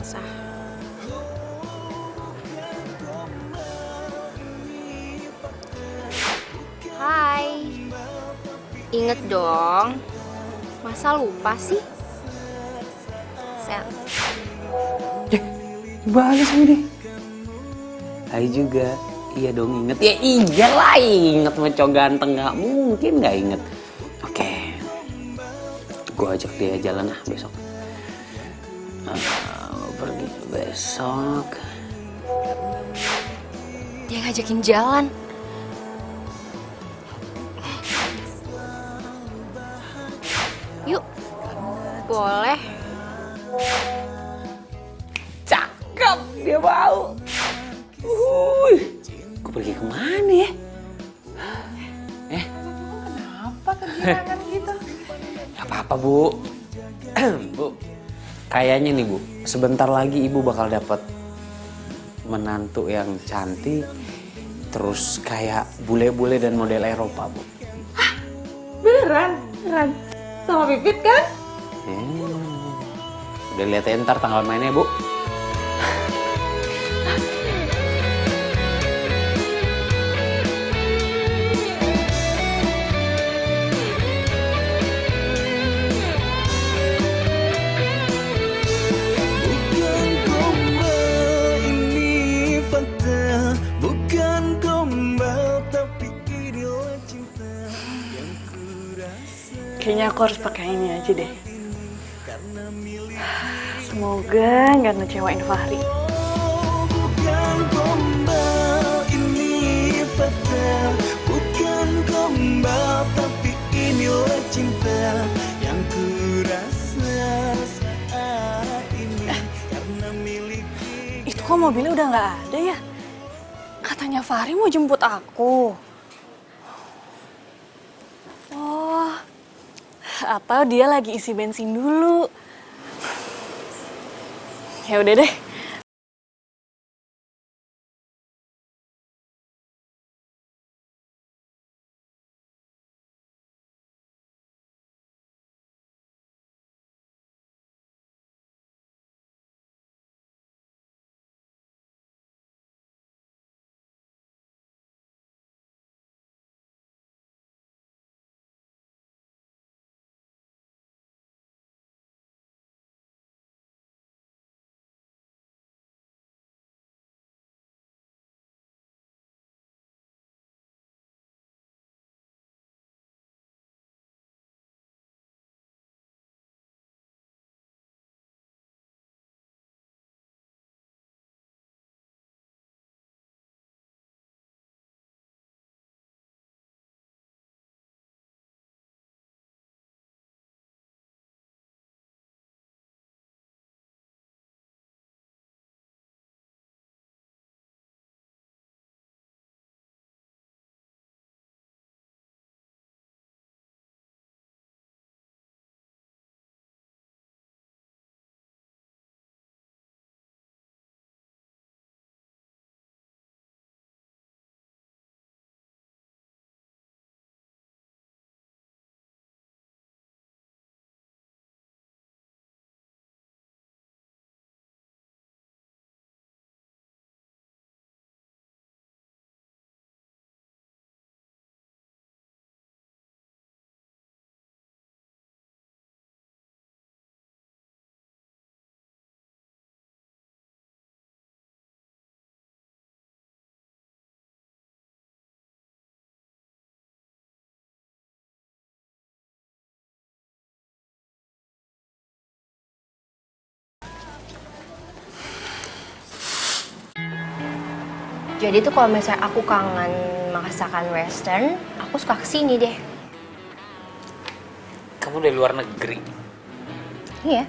Sah. Hai. Ingat dong. Masa lupa sih? Set. Balas ini. Hai juga. Iya dong inget. Ya iyalah inget sama cowok ganteng. Gak mungkin gak inget. Oke. Gue ajak dia jalan besok. Pergi besok. Dia ngajakin jalan. Yuk. Boleh. Cakep, dia mau. Gue pergi kemana ya? Kenapa kegirangan gitu? Gak apa-apa Bu. Bu, kayaknya nih Bu, sebentar lagi Ibu bakal dapat menantu yang cantik, terus kayak bule-bule dan model Eropa Bu. Beneran? Beneran? Sama Pipit kan? Udah lihat ya ntar tanggal mainnya Bu. Kayaknya aku harus pakai ini aja deh. Semoga nggak ngecewain Fahri. Itu kok mobilnya udah nggak ada ya? Katanya Fahri mau jemput aku. Oh, atau dia lagi isi bensin dulu. Ya udah deh, Jadi tuh kalau misalnya aku kangen masakan western, aku suka kesini deh. Kamu dari luar negeri. Iya.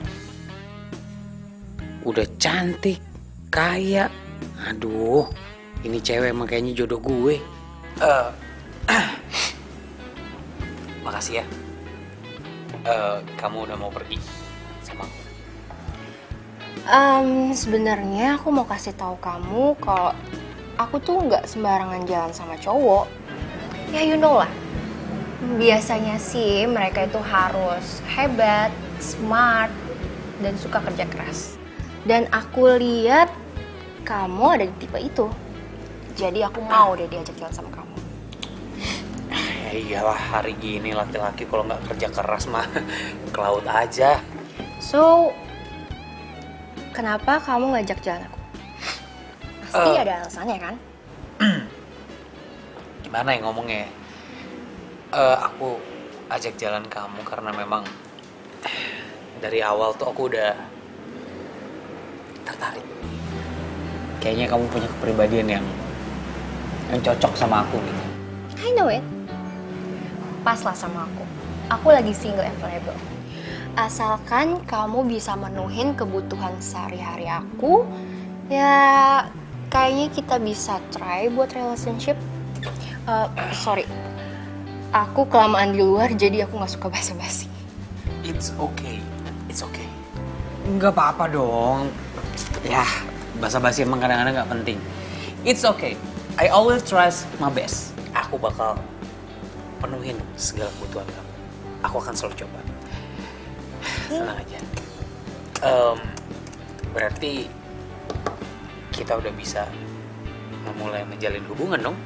Udah cantik, kaya. Aduh, ini cewek emang kayaknya jodoh gue. Makasih ya. Kamu udah mau pergi sama aku. Sebenarnya aku mau kasih tahu kamu kalau aku tuh nggak sembarangan jalan sama cowok. Ya you know lah. Biasanya sih mereka itu harus hebat, smart, dan suka kerja keras. Dan aku lihat kamu ada di tipe itu. Jadi aku mau deh diajak jalan sama kamu. Ya iyalah, hari gini laki-laki kalau nggak kerja keras mah ke laut aja. So, kenapa kamu ngajak jalan aku? Pasti ada alasannya kan? Gimana ya ngomongnya? Aku ajak jalan kamu karena memang dari awal tuh aku udah tertarik. Kayaknya kamu punya kepribadian yang cocok sama aku gitu. I know it. Pas lah sama aku. Aku lagi single available. Asalkan kamu bisa menuhin kebutuhan sehari-hari aku, ya kayaknya kita bisa try buat relationship. Sorry, aku kelamaan di luar jadi aku nggak suka basa-basi. It's okay, it's okay. Nggak apa-apa dong. Ya, basa-basi emang kadang-kadang nggak penting. It's okay. I always trust my best. Aku bakal penuhin segala kebutuhan kamu. Aku akan selalu coba. Tenang aja. Berarti kita udah bisa memulai menjalin hubungan dong?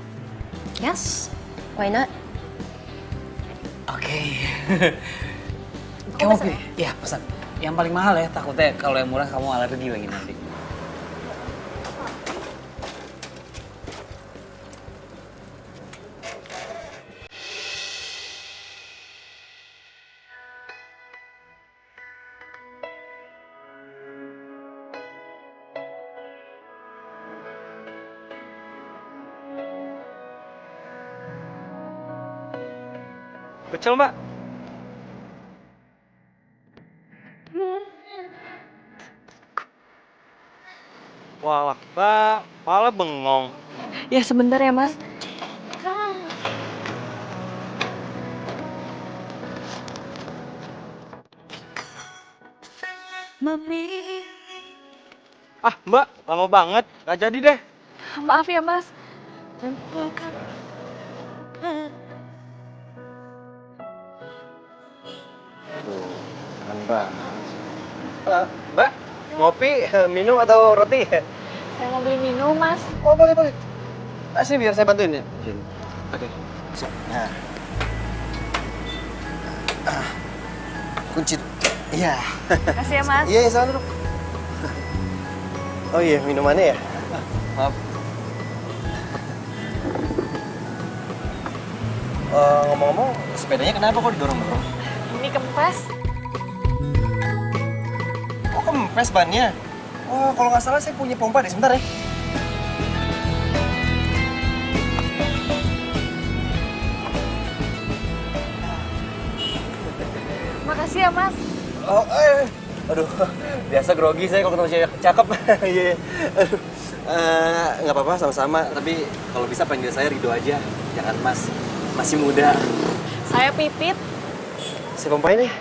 Yes, why not? Oke. Kamu pilih? Ya, pesan. Yang paling mahal ya, takutnya kalau yang murah kamu alergi lagi nanti. Pecel, Mbak. Wah, Mbak, malah bengong. Ya sebentar ya mas. Ah, Mbak, lama banget. Gak jadi deh. Maaf ya mas. Kan banget. Mbak, ngopi, minum atau roti? Saya mau beli minum mas. Oh, boleh, boleh. Sini biar saya bantuin ya. Sini. Oke. Masuk. Nah. Kunci. Iya. Makasih ya mas. Iya, salam duduk. Oh iya, minumannya ya? Maaf. Ngomong-ngomong, sepedanya kenapa kok didorong-dorong? Ini kempes. Oh, kempes bannya? Oh, kalau nggak salah saya punya pompa deh. Sebentar ya. Makasih ya mas. Oh, aduh, biasa grogi saya kalau ketemu cewek cakep. Iya, aduh. Nggak apa-apa, sama-sama. Tapi kalau bisa panggil saya Rido aja. Jangan Mas, masih muda. Saya Pipit. Saya pompain ya.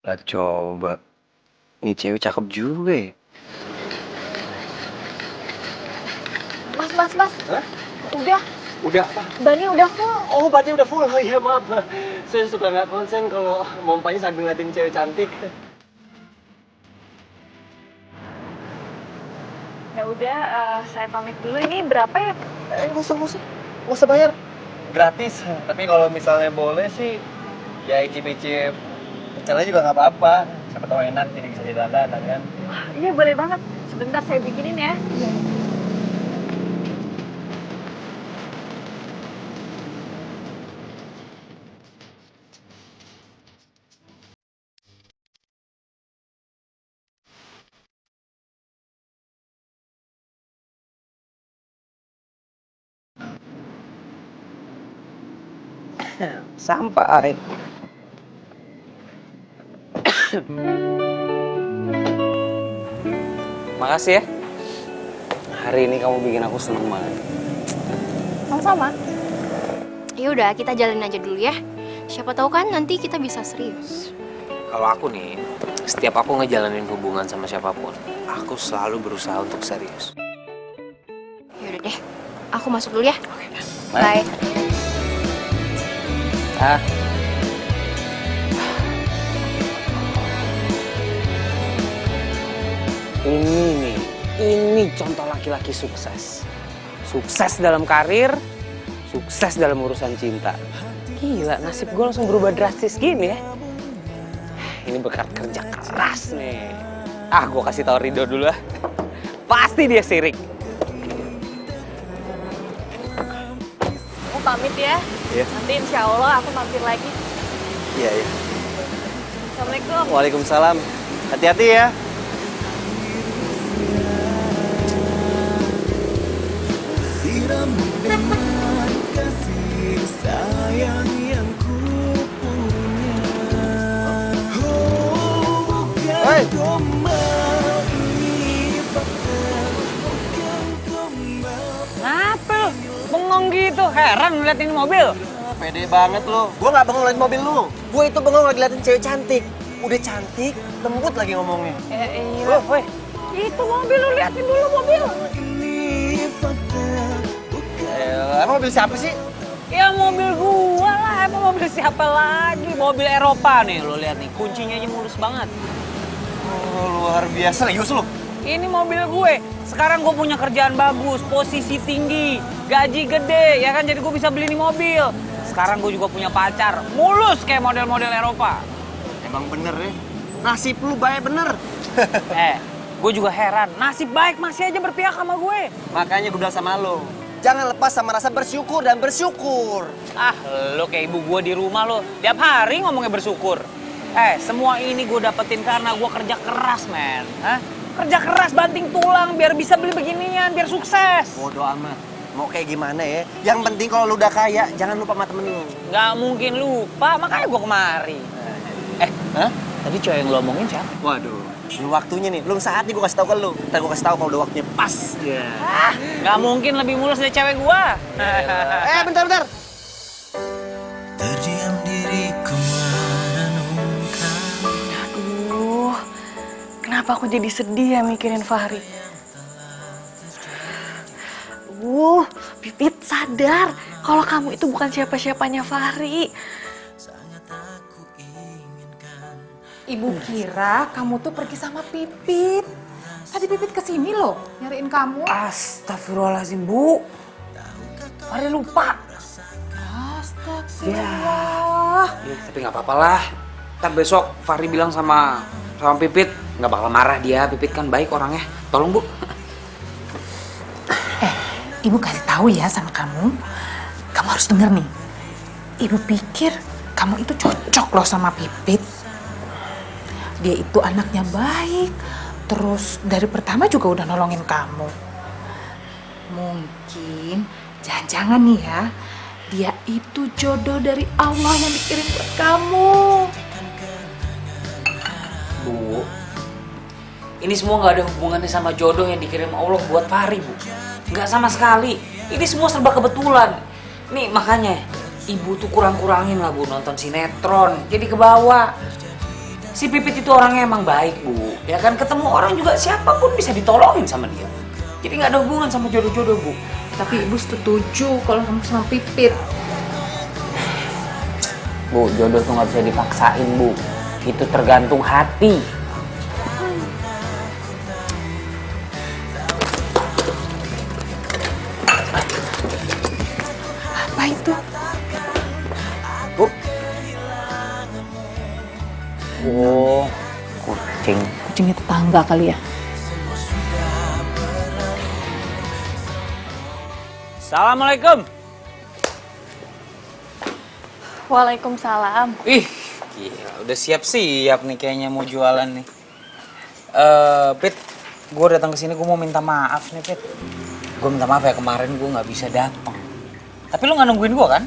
Lah coba, ini cewek cakep juga ya. Mas. Hah? Udah. Udah apa? Bannya udah full. Oh, bannya udah full. Oh iya, maaf. Saya suka nggak konsen kalau pompanya sambil ngeliatin cewek cantik. Ya udah, saya pamit dulu. Ini berapa ya? Nggak usah bayar. Gratis. Tapi kalau misalnya boleh sih, Ya icip-icip pecelnya juga nggak apa-apa. Siapa tahu enak jadi bisa didandan kan. Iya boleh banget. Sebentar saya bikinin ya. Sampai. Makasih ya. Hari ini kamu bikin aku seneng banget. Sama-sama. Ya udah, kita jalanin aja dulu ya. Siapa tahu kan nanti kita bisa serius. Kalau aku nih, setiap aku ngejalanin hubungan sama siapapun, aku selalu berusaha untuk serius. Ya udah deh, aku masuk dulu ya. Oke. Bye. Ah. Ini contoh laki-laki sukses. Sukses dalam karir, sukses dalam urusan cinta. Gila, nasib gue langsung berubah drastis gini ya. Ini berkat kerja keras nih. Ah, gue kasih tau Rido dulu ah. Pasti dia sirik. Aku pamit ya. Iya. Nanti insya Allah aku mampir lagi. Iya, iya. Assalamualaikum. Waalaikumsalam. Hati-hati ya. Hei. Kenapa lu? Bengong gitu, heran ngeliat ini mobil. Pede banget lo. Gua nggak bengong liat mobil lu. Gua itu bengong lagi liatin cewek cantik. Udah cantik, lembut lagi ngomongnya. Iya, woi. Itu mobil lu, liatin dulu mobil. Emang mobil siapa sih? Ya mobil gua lah, emang mobil siapa lagi? Mobil Eropa nih, lo lihat nih, kuncinya aja mulus banget. Oh, luar biasa, serius lu. Ini mobil gue. Sekarang gue punya kerjaan bagus, posisi tinggi, gaji gede, ya kan? Jadi gue bisa beli nih mobil. Sekarang gue juga punya pacar, mulus kayak model-model Eropa. Emang bener ya, nasib lu baik bener. Gue juga heran, nasib baik masih aja berpihak sama gue. Makanya gue bilang sama lo, jangan lepas sama rasa bersyukur dan bersyukur. Ah, lo kayak ibu gue di rumah lo, tiap hari ngomongnya bersyukur. Semua ini gue dapetin karena gue kerja keras, men. Hah? Kerja keras banting tulang biar bisa beli beginian, biar sukses. Bodo amat. Mau kayak gimana ya? Yang penting kalau lu udah kaya, jangan lupa sama temen lu. Nggak mungkin lupa, makanya gue kemari. Hah? Tadi cewek yang lo omongin siapa? Waduh, belum waktunya nih. Belum saatnya gue kasih tau ke lu. Ntar gue kasih tau kalau udah waktunya pas. Nggak mungkin lebih mulus dari cewek gue. Bentar. Terdiam diriku merenungkan. Aduh, kenapa aku jadi sedih ya mikirin Fahri? Pipit sadar kalau kamu itu bukan siapa-siapanya Fahri. Ibu kira kamu tuh pergi sama Pipit. Tadi Pipit kesini loh, nyariin kamu. Astagfirullahaladzim, Bu. Fahri lupa. Astagfirullah. Ya, tapi nggak apa-apa lah. Ntar besok Fahri bilang sama Pipit, nggak bakal marah dia. Pipit kan baik orangnya. Tolong, Bu. Ibu kasih tahu ya sama kamu. Kamu harus denger nih. Ibu pikir kamu itu cocok loh sama Pipit. Dia itu anaknya baik. Terus dari pertama juga udah nolongin kamu. Mungkin, jangan-jangan nih ya, dia itu jodoh dari Allah yang dikirim buat kamu. Bu, ini semua nggak ada hubungannya sama jodoh yang dikirim Allah buat Fahri, Bu. Nggak sama sekali. Ini semua serba kebetulan. Nih makanya ibu tuh kurang-kurangin lah, Bu, nonton sinetron. Jadi ke bawah. Si Pipit itu orangnya emang baik, Bu. Ya kan, ketemu orang juga siapapun bisa ditolongin sama dia. Jadi nggak ada hubungan sama jodoh-jodoh, Bu. Tapi ibu setuju kalau kamu sama Pipit. Bu, jodoh tuh nggak bisa dipaksain, Bu. Itu tergantung hati. Apa itu? Bu, enggak kali ya? Assalamualaikum. Waalaikumsalam. Ih, gila, udah siap-siap nih kayaknya mau jualan nih. Pit, gue datang ke sini gue mau minta maaf nih, Pit. Gue minta maaf ya kemarin gue nggak bisa datang. Tapi lu nggak nungguin gue kan?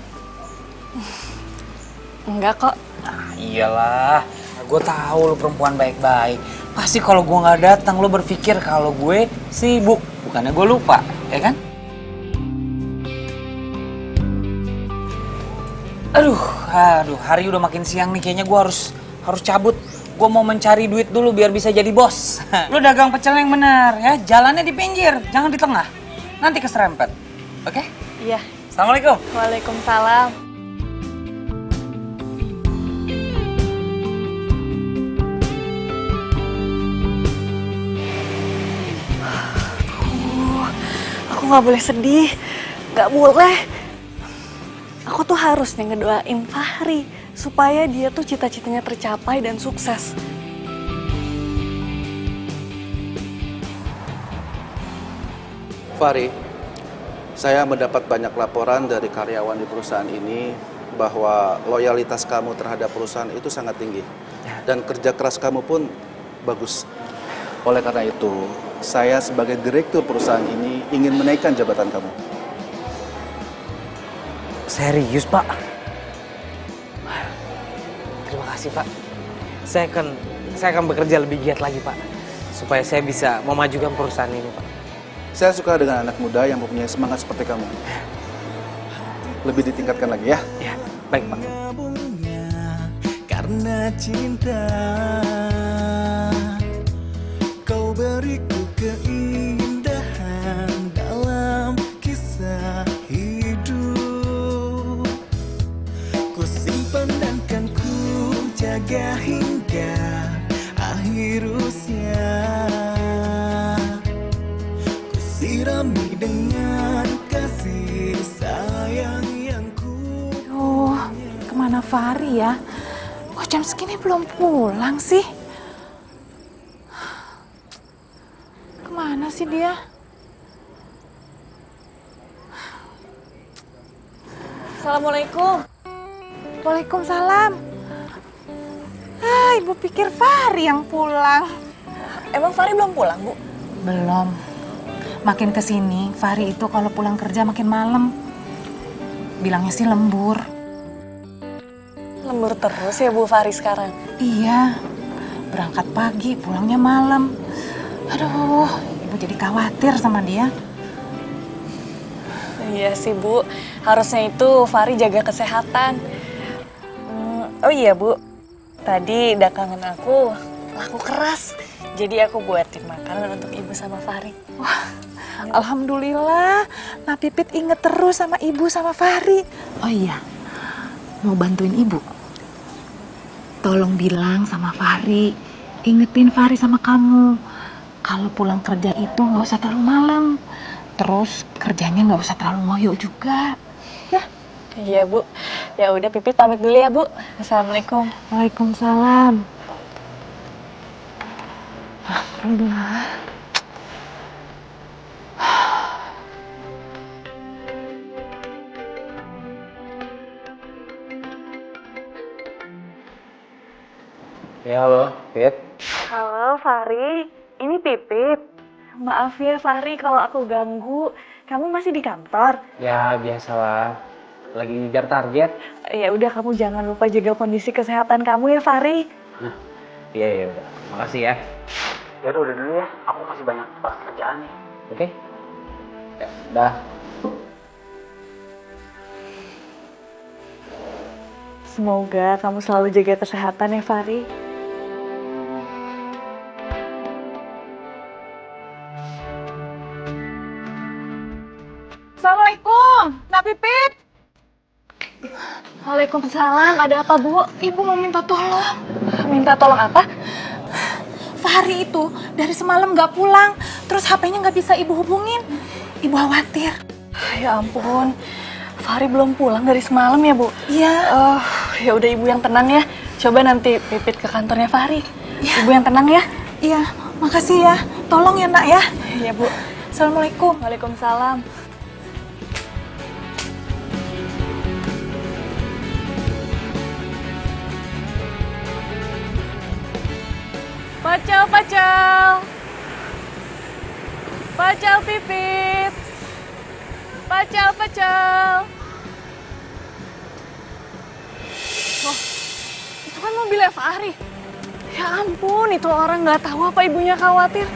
Enggak kok. Nah, iyalah, gue tahu lu perempuan baik-baik. Pasti kalau gue nggak datang lu berpikir kalau gue sibuk, bukannya gue lupa, ya kan? Aduh, hari udah makin siang nih, kayaknya gue harus cabut. Gue mau mencari duit dulu biar bisa jadi bos. Lu dagang pecel yang benar ya, jalannya di pinggir, jangan di tengah. Nanti keserempet, oke? Iya. Assalamualaikum. Waalaikumsalam. Aku nggak boleh sedih, nggak boleh. Aku tuh harus nih ngedoain Fahri supaya dia tuh cita-citanya tercapai dan sukses. Fahri, saya mendapat banyak laporan dari karyawan di perusahaan ini bahwa loyalitas kamu terhadap perusahaan itu sangat tinggi. Dan kerja keras kamu pun bagus. Oleh karena itu, saya sebagai direktur perusahaan ini ingin menaikkan jabatan kamu. Serius, Pak? Terima kasih, Pak. Saya akan bekerja lebih giat lagi, Pak. Supaya saya bisa memajukan perusahaan ini, Pak. Saya suka dengan anak muda yang mempunyai semangat seperti kamu. Lebih ditingkatkan lagi ya? Ya, baik, Pak. Karena cinta kau beriku keindahan dalam kisah hidup. Ku simpan dan kan ku jaga hingga akhir usia. Ku sirami dengan kasih sayang yang ku. Kemana Fahri ya? Kok jam segini belum pulang sih? Kemana sih dia? Assalamualaikum. Waalaikumsalam. Ibu pikir Fahri yang pulang. Emang Fahri belum pulang, Bu? Belum. Makin kesini, Fahri itu kalau pulang kerja makin malam. Bilangnya sih lembur. Lembur terus ya Bu Fahri sekarang? Iya. Berangkat pagi, pulangnya malam. Aduh, ibu jadi khawatir sama dia. Iya sih Bu, harusnya itu Fahri jaga kesehatan. Oh iya Bu, tadi dagangan aku laku keras. Jadi aku buatin makanan untuk ibu sama Fahri. Wah, alhamdulillah. Nah Pipit inget terus sama ibu sama Fahri. Oh iya, mau bantuin ibu. Tolong bilang sama Fahri, ingetin Fahri sama kamu. Kalau pulang kerja itu nggak usah terlalu malam. Terus kerjanya nggak usah terlalu ngoyo juga. Ya? Iya Bu. Ya udah Pipit pamit dulu ya Bu. Assalamualaikum. Waalaikumsalam. Alhamdulillah. Ya, halo, Pit. Halo Fahri, ini Pipit. Maaf ya Fahri kalau aku ganggu. Kamu masih di kantor? Ya, biasalah. Lagi ngejar target. Ya udah kamu jangan lupa jaga kondisi kesehatan kamu ya Fahri. Iya, udah. Makasih ya. Ya udah dulu ya. Aku masih banyak kerjaan nih. Oke? Ya, dah. Semoga kamu selalu jaga kesehatan ya Fahri. Assalamualaikum, Nak Pipit. Waalaikumsalam, ada apa Bu? Ibu mau minta tolong. Minta tolong apa? Fahri itu dari semalam nggak pulang, terus HP-nya nggak bisa ibu hubungin. Ibu khawatir. Ya ampun, Fahri belum pulang dari semalam ya Bu? Iya. Ya udah ibu yang tenang ya. Coba nanti Pipit ke kantornya Fahri. Ya. Ibu yang tenang ya. Iya. Makasih ya. Tolong ya, Nak ya. Iya, Bu. Assalamualaikum. Waalaikumsalam. Pacel, pacel. Pacel pipit. Pacel, pacel. Wah, itu kan mobilnya Fahri. Ya ampun, itu orang nggak tahu apa ibunya khawatir.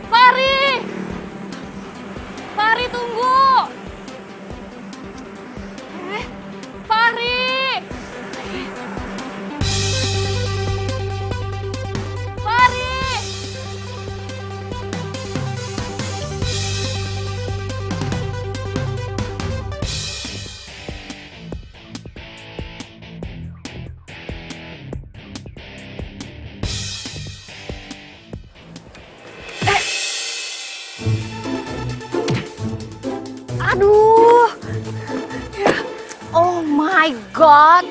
Fahri! Fahri, tunggu! Fahri! Fahri! Aduh. Oh my god.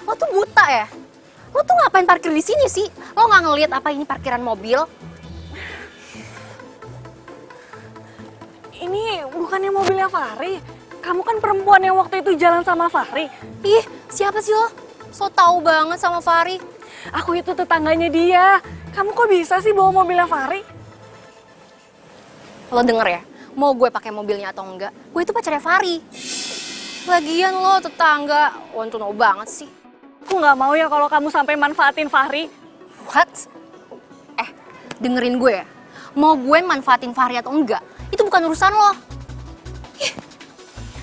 Lo tuh buta ya? Lo tuh ngapain parkir di sini sih? Lo nggak ngelihat apa ini parkiran mobil? Ini bukannya mobilnya Fahri. Kamu kan perempuan yang waktu itu jalan sama Fahri. Ih, siapa sih lo? So tau banget sama Fahri. Aku itu tetangganya dia. Kamu kok bisa sih bawa mobilnya Fahri? Lo denger ya? Mau gue pakai mobilnya atau enggak? Gue itu pacarnya Fahri. Lagian lo tetangga, want to know banget sih. Aku nggak mau ya kalau kamu sampai manfaatin Fahri. What? Dengerin gue ya. Mau gue manfaatin Fahri atau enggak, itu bukan urusan lo.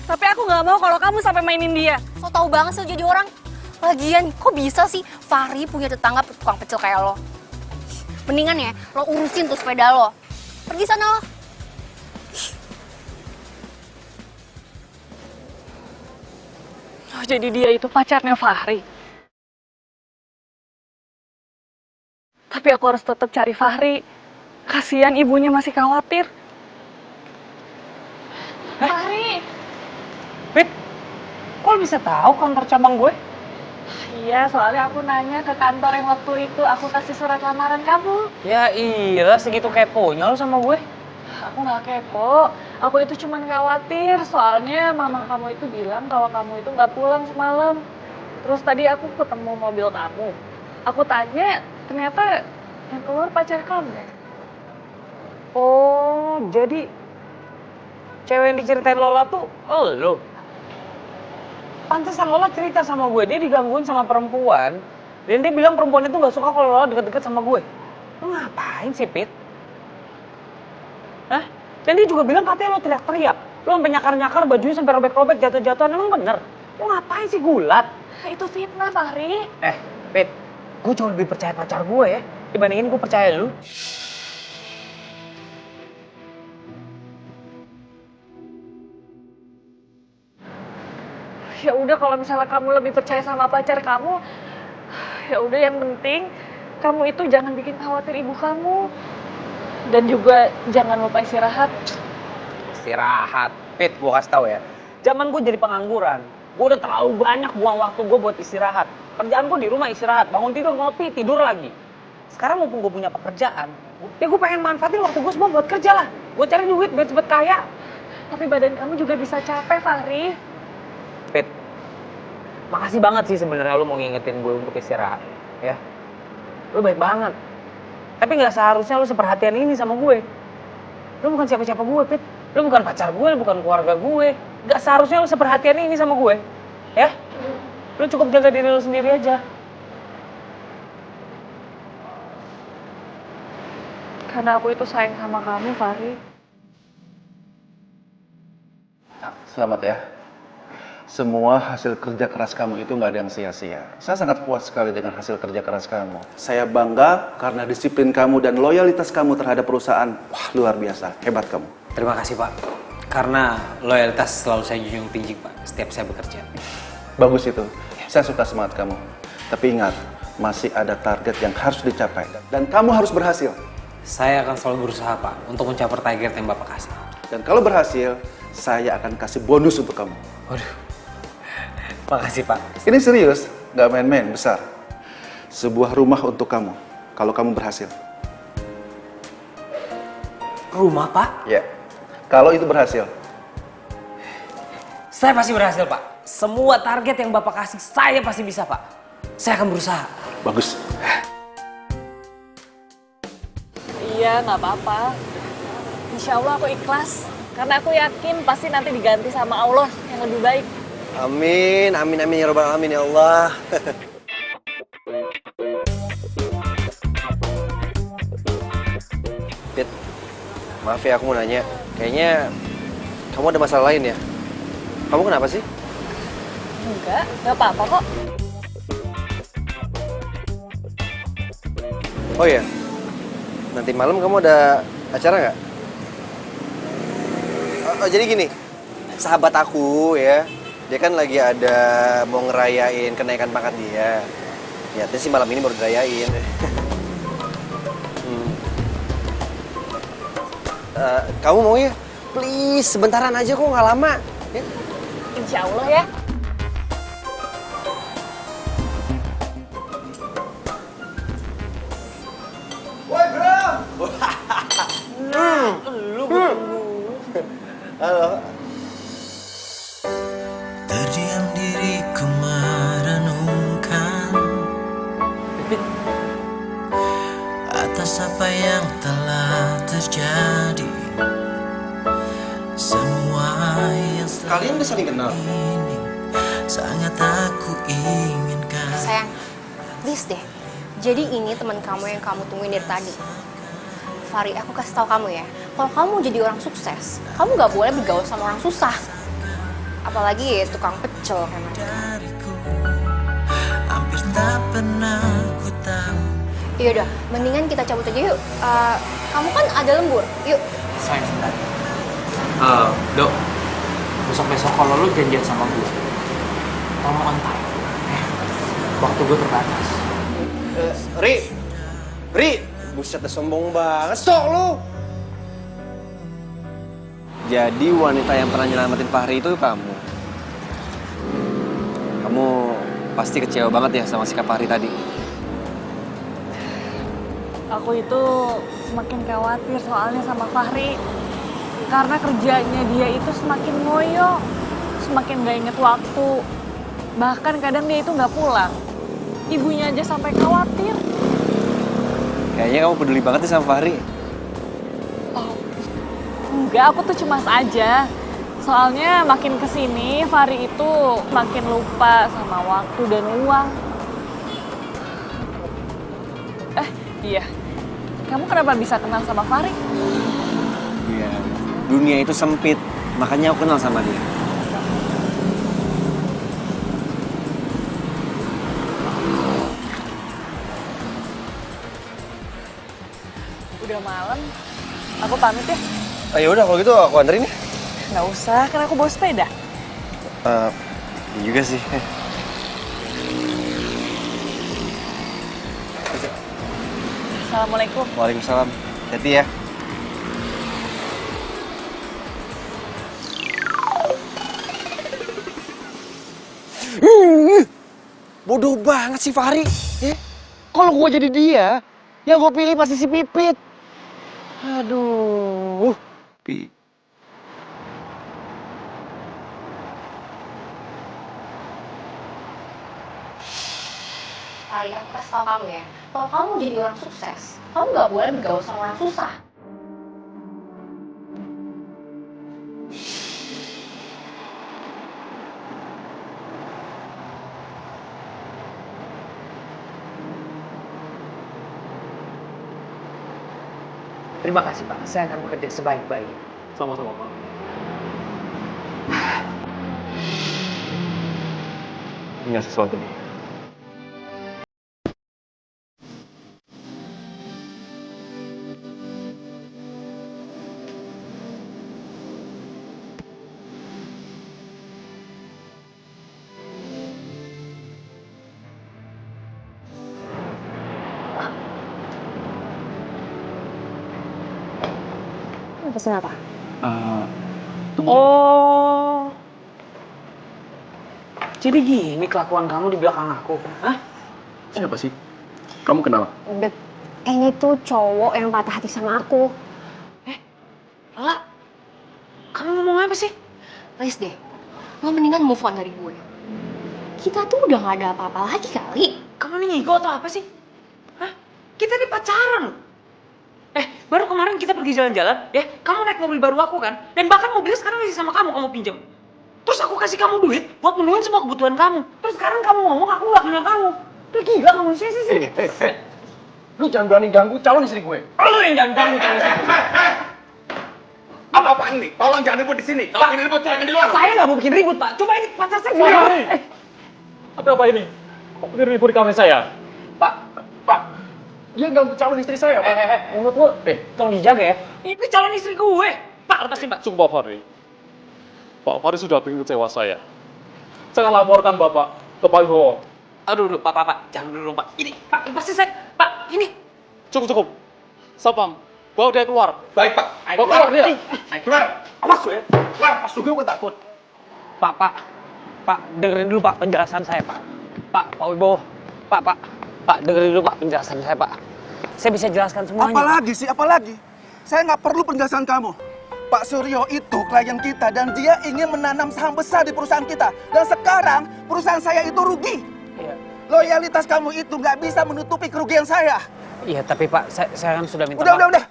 Tapi aku nggak mau kalau kamu sampai mainin dia. So tau banget sih lo jadi orang. Lagian, kok bisa sih Fahri punya tetangga tukang pecel kayak lo? Mendingan ya, lo urusin tuh sepeda lo. Pergi sana lo. Oh, jadi dia itu pacarnya Fahri. Tapi aku harus tetap cari Fahri. Kasihan ibunya masih khawatir. Fahri! Pit, kok lo bisa tahu kantor cabang gue? Iya, soalnya aku nanya ke kantor yang waktu itu aku kasih surat lamaran kamu. Ya iya, segitu keponya lo sama gue. Aku nggak kepo. Aku itu cuma khawatir, soalnya mama kamu itu bilang kalau kamu itu nggak pulang semalam. Terus tadi aku ketemu mobil kamu. Aku tanya, ternyata yang keluar pacar kamu. Oh, jadi cewek yang diceritain Lola tuh lo. Pantesan Lola cerita sama gue, dia digangguin sama perempuan. Dan dia bilang perempuan itu nggak suka kalau Lola deket-deket sama gue. Lo ngapain sih, Pit? Hah? Dan dia juga bilang katanya lo teriak-teriak. Lo sampai nyakar-nyakar, bajunya sampai robek-robek, jatuh-jatuhan. Emang bener? Lo ngapain sih gulat? Itu fitnah, Fahri. Pit, gue jauh lebih percaya pacar gue ya. Dibandingin gue percaya lu. Ya udah, kalau misalnya kamu lebih percaya sama pacar kamu, ya udah, yang penting kamu itu jangan bikin khawatir ibu kamu. Dan juga jangan lupa istirahat. Istirahat. Pit, gue kasih tau ya. Zaman gue jadi pengangguran, gue udah terlalu banyak buang waktu gue buat istirahat. Kerjaan gue di rumah istirahat, bangun tidur ngopi, tidur lagi. Sekarang mumpung gue punya pekerjaan, ya gue pengen manfaatin waktu gue semua buat kerja lah. Gue cari duit biar cepet kaya. Tapi badan kamu juga bisa capek, Fahri. Pit, makasih banget sih sebenarnya lo mau ngingetin gue untuk istirahat, ya. Lo baik banget. Tapi nggak seharusnya lo seperhatian ini sama gue. Lo bukan siapa-siapa gue, Pit. Lo bukan pacar gue, lo bukan keluarga gue. Nggak seharusnya lo seperhatian ini sama gue, ya. Lo cukup jaga diri lo sendiri aja. Karena aku itu sayang sama kamu, Fahri. Selamat ya. Semua hasil kerja keras kamu itu nggak ada yang sia-sia. Saya sangat puas sekali dengan hasil kerja keras kamu. Saya bangga karena disiplin kamu dan loyalitas kamu terhadap perusahaan. Wah, luar biasa. Hebat kamu. Terima kasih, Pak. Karena loyalitas selalu saya junjung tinggi, Pak, setiap saya bekerja. Bagus itu. Saya suka semangat kamu. Tapi ingat, masih ada target yang harus dicapai. Dan kamu harus berhasil. Saya akan selalu berusaha, Pak, untuk mencapai target yang Bapak kasih. Dan kalau berhasil, saya akan kasih bonus untuk kamu. Waduh. Makasih, Pak. Ini serius, nggak main-main, besar. sebuah rumah untuk kamu, kalau kamu berhasil. Rumah, Pak? Ya, kalau itu berhasil. Saya pasti berhasil, Pak. Semua target yang Bapak kasih, saya pasti bisa, Pak. Saya akan berusaha. Bagus. Iya, nggak apa-apa. Insya Allah aku ikhlas. Karena aku yakin pasti nanti diganti sama Allah yang lebih baik. Amin, amin, amin ya Rabbal Alamin ya Allah. Pit, maaf ya aku mau nanya. Kayaknya kamu ada masalah lain ya? Kamu kenapa sih? Enggak, nggak apa-apa kok. Oh iya, nanti malam kamu ada acara nggak? Oh, jadi gini, sahabat aku ya, dia kan lagi ada mau ngerayain kenaikan pangkat dia. Niatnya sih malam ini baru dirayain. Kamu mau ya? Please, sebentaran aja kok, nggak lama. Ya? Insya Allah ya. Woi Bram! Lu Halo. Terdiam diriku merenungkan atas apa yang telah terjadi. Semua yang Kalian udah saling kenal? ini sangat aku inginkan. Sayang, please deh. Jadi ini teman kamu yang kamu tungguin dari tadi. Fari, aku kasih tahu kamu ya. Kalau kamu jadi orang sukses, kamu nggak boleh bergaul sama orang susah. Apalagi tukang pecel kayak mereka. Hampir tak pernah ku tahu. Yaudah, mendingan kita cabut aja yuk. Kamu kan ada lembur, yuk. Sayang sebentar. Dok, besok-besok kalau lu janjian sama gue, tolong on time. Waktu gue terbatas. Ri, buset dah sombong banget, sok lu. Jadi wanita yang pernah nyelamatin Fahri itu kamu. Kamu pasti kecewa banget ya sama sikap Fahri tadi. Aku itu semakin khawatir soalnya sama Fahri. Karena kerjanya dia itu semakin ngoyo, semakin gak inget waktu. Bahkan kadang dia itu gak pulang. Ibunya aja sampai khawatir. Kayaknya kamu peduli banget nih sama Fahri. Oh, enggak, aku tuh cemas aja. Soalnya makin kesini, Fahri itu makin lupa sama waktu dan uang. Iya. Kamu kenapa bisa kenal sama Fahri? Iya, dunia itu sempit, makanya aku kenal sama dia. Udah malam, aku pamit ya. Ya udah kalau gitu aku anterin ya. Nggak usah, kan aku bawa sepeda. Iya juga sih. Assalamualaikum. Waalaikumsalam. Hati ya. Bodoh banget sih Fahri. Kalau gue jadi dia, yang gue pilih pasti si Pipit. Aduh. Fari, aku kasih tau kamu ya. Kalau kamu jadi orang sukses, kamu nggak boleh bergaul sama orang susah. Terima kasih, Pak. Saya akan bekerja sebaik-baiknya. Sama-sama, Pak. Ingat sesuatu nih. Pesen apa? Oh. Jadi gini kelakuan kamu di belakang aku. Hah? Siapa sih? Kamu kenal? Kayaknya itu cowok yang patah hati sama aku. Lala, kamu ngomong apa sih? Please deh, lo mendingan move on dari gue. Kita tuh udah gak ada apa-apa lagi kali. Kamu nih ngigo atau apa sih? Hah? Kita nih pacaran. Baru kemarin kita pergi jalan-jalan, ya? Kamu naik mobil baru aku kan? Dan bahkan mobilnya sekarang masih sama kamu pinjam. Terus aku kasih kamu duit buat menuhin semua kebutuhan kamu. Terus sekarang kamu ngomong aku gak kenal kamu. Udah gila kamu sih. Lu jangan berani ganggu calon istri gue. Lu yang jangan ganggu calon istri gue. Apa-apaan nih? Tolong jangan ribut di sini. Kalau ini ribut jangan di luar. Saya nggak mau bikin ribut, Pak. Coba ini pacar saya gimana? Apa ini? Kok ribut di kafe saya? Pak. Dia ganggu calon istri saya, Pak. Menurut lu, tolong dijaga ya. Ini calon istri gue. Pak, lepasin, Pak. Sumpah, Fahri. Pak Fahri sudah bikin kecewa saya. Saya laporkan Bapak ke Pak Wibowo. Aduh, Pak. Jangan dulu, Pak. Ini, Pak, lepasin saya. Pak, ini. Cukup. Sapang, bawa dia keluar. Baik, Pak. Bawa keluar dia. Keluar. Awas gue. Keluar, pas juga gue takut. Pak, dengerin dulu, Pak, penjelasan saya, Pak. Pak Wibowo. Pak, dengerin dulu, Pak, penjelasan saya, Pak. Saya bisa jelaskan semuanya. Apalagi? Saya nggak perlu penjelasan kamu. Pak Suryo itu klien kita dan dia ingin menanam saham besar di perusahaan kita. Dan sekarang perusahaan saya itu rugi. Iya. Loyalitas kamu itu nggak bisa menutupi kerugian saya. Iya, tapi Pak, saya kan sudah minta Udah.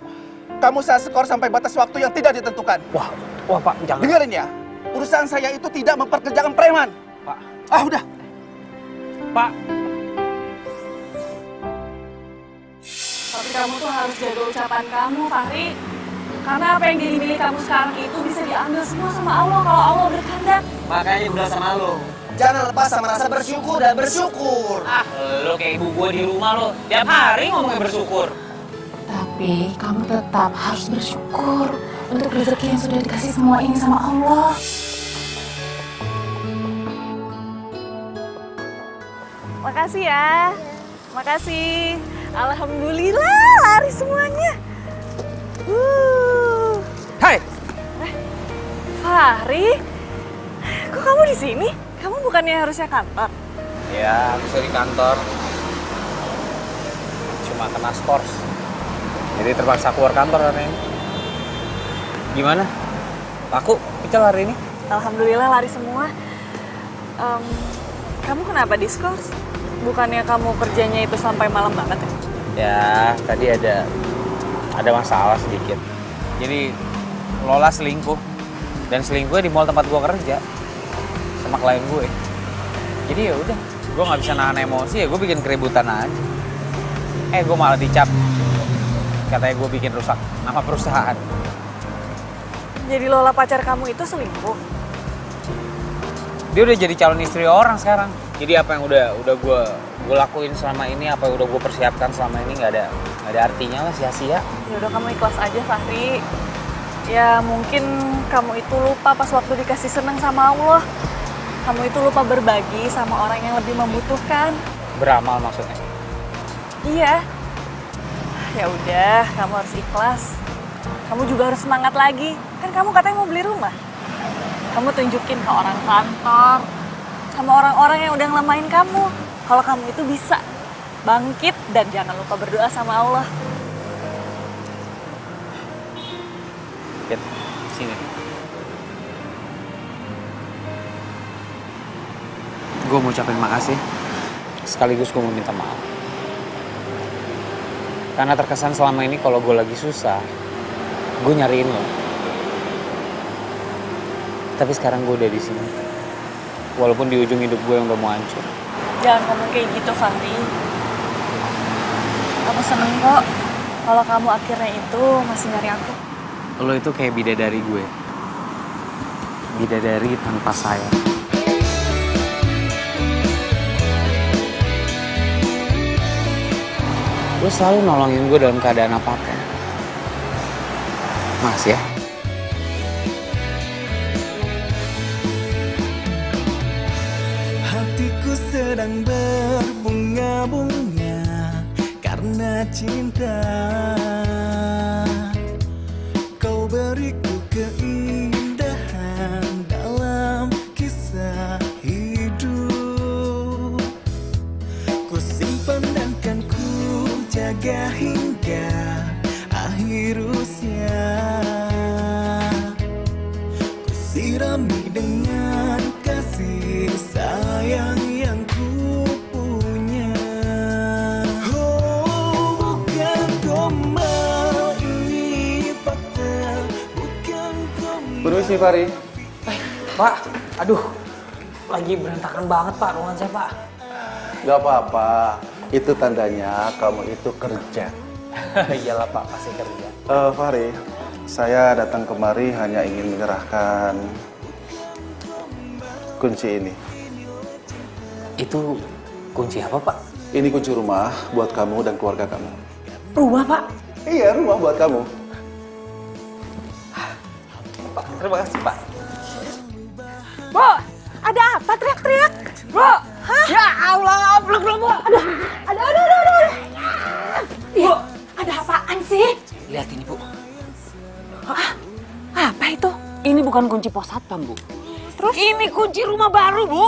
Kamu saya skor sampai batas waktu yang tidak ditentukan. Wah, Pak, jangan. Dengerin ya, perusahaan saya itu tidak memperkerjakan preman. Pak. Udah. Pak. Tapi kamu tuh harus jaga ucapan kamu, Fahri. Karena apa yang jadi milik kamu sekarang itu bisa diambil semua sama Allah kalau Allah berkehendak. Makanya udah sama lo. Jangan lepas sama rasa bersyukur dan bersyukur. Lo kayak ibu gue di rumah lo. Tiap hari ngomongnya bersyukur. Tapi kamu tetap harus bersyukur untuk rezeki yang sudah dikasih semua ini sama Allah. Makasih ya. Makasih. Alhamdulillah lari semuanya. Hai. Fahri, kok kamu di sini? Kamu bukannya harusnya kantor? Ya, aku di kantor. Cuma kena skors. Jadi terpaksa keluar kantor hari ini. Gimana? Laku picel hari ini? Alhamdulillah lari semua. Kamu kenapa diskors? Bukannya kamu kerjanya itu sampai malam banget ya? Ya, tadi ada masalah sedikit. Jadi Lola selingkuh. Dan selingkuhnya di mall tempat gua kerja sama klien gue. Jadi ya udah, gue nggak bisa nahan emosi ya, gue bikin keributan aja. Gue malah dicap, katanya gue bikin rusak nama perusahaan. Jadi Lola pacar kamu itu selingkuh? Dia udah jadi calon istri orang sekarang. Jadi apa yang udah gue lakuin selama ini, apa yang udah gue persiapkan selama ini nggak ada artinya lah, sia-sia. Ya udah, kamu ikhlas aja, Fahri. Ya mungkin kamu itu lupa pas waktu dikasih seneng sama Allah. Kamu itu lupa berbagi sama orang yang lebih membutuhkan. Beramal maksudnya? Iya. Ya udah, kamu harus ikhlas. Kamu juga harus semangat lagi. Kan kamu katanya mau beli rumah. Kamu tunjukin ke orang kantor, sama orang-orang yang udah ngelamain kamu, kalau kamu itu bisa bangkit dan jangan lupa berdoa sama Allah. Sini. Gue mau ucapin makasih, sekaligus gue mau minta maaf. Karena terkesan selama ini kalau gue lagi susah, gue nyariin lo. Tapi sekarang gue udah di sini, walaupun di ujung hidup gue yang udah mau hancur. Jangan ngomong kayak gitu, Fahri. Aku seneng kok kalau kamu akhirnya itu masih nyari aku. Lo itu kayak bidadari gue. Bidadari tanpa sayap. Lo selalu nolongin gue dalam keadaan apapun. Makasih ya. Hatiku sedang berbunga-bunga karena cinta. Kau beriku keindahan dalam kisah hidup. Ku simpan dan kan ku bahagia hingga akhir usia. Ku sirami dengan kasih sayang yang ku punya. Oh, bukan gombal, ini fakta. Bukan gombal. Permisi, Fahri. Pak, aduh, lagi berantakan banget Pak ruangan saya Pak. Gak apa-apa, itu tandanya kamu itu kerja. Iyalah Pak, pasti kerja. Fahri, saya datang kemari hanya ingin menyerahkan kunci ini. Itu kunci apa Pak? Ini kunci rumah buat kamu dan keluarga kamu. Rumah Pak? Iya, rumah buat kamu. Pak, terima kasih Pak. Bu, ada apa teriak-teriak? Bu, ya Allah, belum Bu. Aduh. Bu, ada apaan sih? Lihat ini Bu. Apa itu? Ini bukan kunci pos satpam Bu. Terus? Ini kunci rumah baru Bu.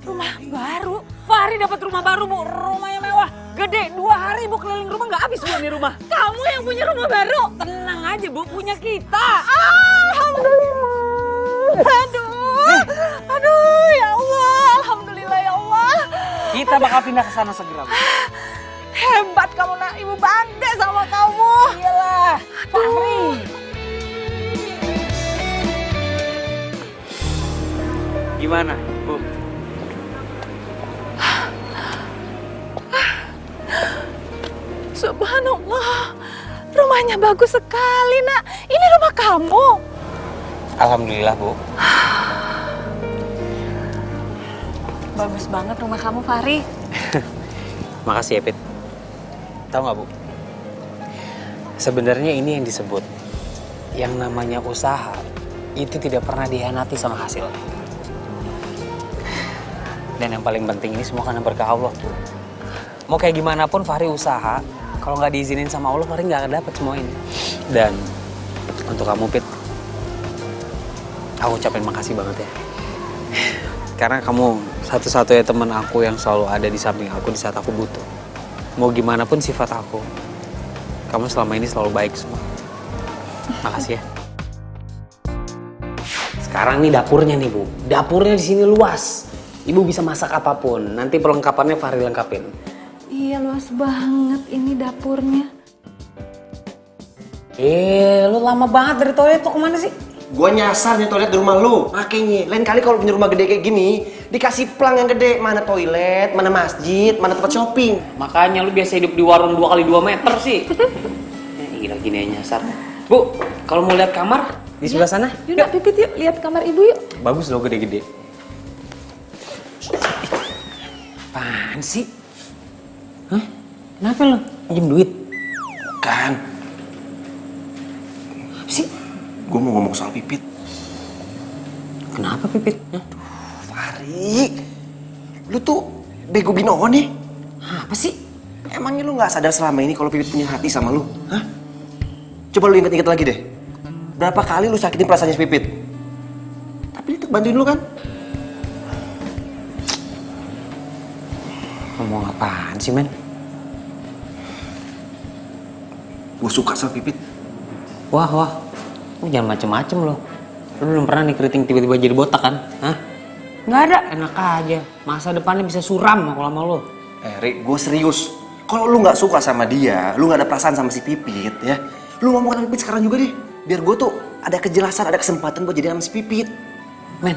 Rumah baru? Fahri dapat rumah baru Bu, rumah yang mewah, gede. 2 hari Bu keliling rumah nggak habis Bu ini rumah. Kamu yang punya rumah baru? Tenang aja Bu, punya kita. Alhamdulillah. Aduh, ya Allah, alhamdulillah ya Allah. Kita bakal pindah ke sana segera Bu. Hebat kamu nak, ibu bangga sama kamu. Iyalah, Fahri. Gimana Bu? Subhanallah, rumahnya bagus sekali nak. Ini rumah kamu. Alhamdulillah Bu. Bagus banget rumah kamu, Fahri. Makasih ya Pit. Tahu nggak Bu? Sebenarnya ini yang disebut yang namanya usaha itu tidak pernah dihianati sama hasil. Dan yang paling penting ini semua karena berkah Allah Bu. Mau kayak gimana pun Fahri usaha, kalau nggak diizinin sama Allah Fahri nggak akan dapet semua ini. Dan untuk kamu Pit, aku ucapin makasih banget ya. Karena kamu satu-satunya teman aku yang selalu ada di samping aku di saat aku butuh. Mau gimana pun sifat aku, kamu selama ini selalu baik semua. Makasih ya. Sekarang nih dapurnya nih Bu. Dapurnya di sini luas. Ibu bisa masak apapun. Nanti perlengkapannya Fahri lengkapin. Iya, luas banget ini dapurnya. Lu lama banget dari toilet tuh kemana sih? Gua nyasar nih toilet di rumah lu. Makanya, lain kali kalau punya rumah gede kayak gini, dikasih plang yang gede. Mana toilet, mana masjid, mana tempat shopping. Makanya lu biasa hidup di warung 2x2 meter sih. Gila gini nyasar. Bu, kalau mau lihat kamar di sebelah sana. Yuk, Pipit yuk, lihat kamar ibu yuk. Bagus loh gede-gede. Apaan sih? Hah? Kenapa lo? Pinjem duit? Kan. Apa sih? Gue mau ngomong soal Pipit. Kenapa Pipit? Hah? Fahri, lu tuh bego binoho nih. Apa sih? Emangnya lu gak sadar selama ini kalau Pipit punya hati sama lu? Hah? Coba lu inget-inget lagi deh. Berapa kali lu sakitin perasaannya si Pipit? Tapi dia tetap bantuin lu kan? Ngomong apaan sih men? Gue suka sama Pipit. Wah. Lu jangan macem-macem lo. Lu belum pernah nih keriting tiba-tiba jadi botak kan? Hah? Nggak ada, enak aja. Masa depannya bisa suram kalau sama lo. Rik, gue serius. Kalau lu gak suka sama dia, lu gak ada perasaan sama si Pipit ya, lu ngomong sama Pipit sekarang juga deh. Biar gue tuh ada kejelasan, ada kesempatan buat jadi sama si Pipit. Men,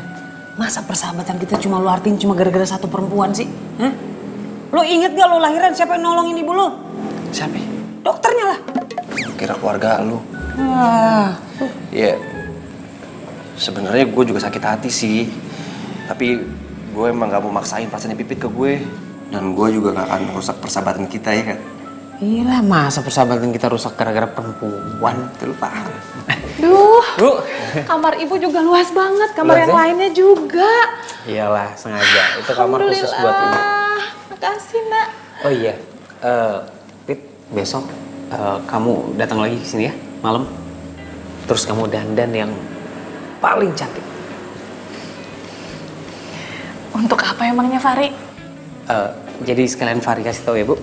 masa persahabatan kita cuma lu artiin cuma gara-gara satu perempuan sih? Hah? Lo inget gak lo lahiran siapa yang nolongin ibu lo? Siapa? Dokternya lah. Kira keluarga lu. Wah. Ya, sebenarnya gue juga sakit hati sih. Tapi gue emang gak mau maksain perasaannya Pipit ke gue. Dan gue juga gak akan merusak persahabatan kita ya kan. Gila, masa persahabatan kita rusak gara-gara perempuan? Itu lu paham. Duh, kamar ibu juga luas banget. Kamar Luas yang ya? lainnya juga. Iyalah, sengaja. Itu kamar khusus buat ibu. Makasih, Nak. Oh iya, Pit, besok kamu datang lagi ke sini ya, malam. Terus kamu dandan yang paling cantik. Untuk apa emangnya, Fahri? Jadi sekalian Fahri kasih tahu ya Bu.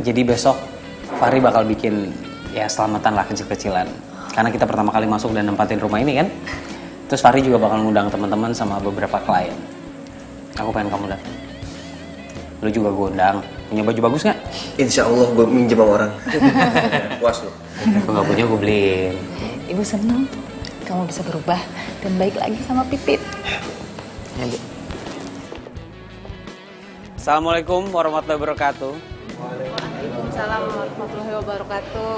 Jadi besok Fahri bakal bikin ya selamatan lah kecil-kecilan. Karena kita pertama kali masuk dan nempatin rumah ini kan. Terus Fahri juga bakal ngundang teman-teman sama beberapa klien. Aku pengen kamu datang. Lu juga gue undang. Punya baju bagus nggak? Insya Allah gue minjem sama orang. Puas lu. Gue nggak punya, gue beliin. Ibu seneng kamu bisa berubah dan baik lagi sama Pipit. Ya, Bu. Assalamualaikum warahmatullahi wabarakatuh. Waalaikumsalam warahmatullahi wabarakatuh.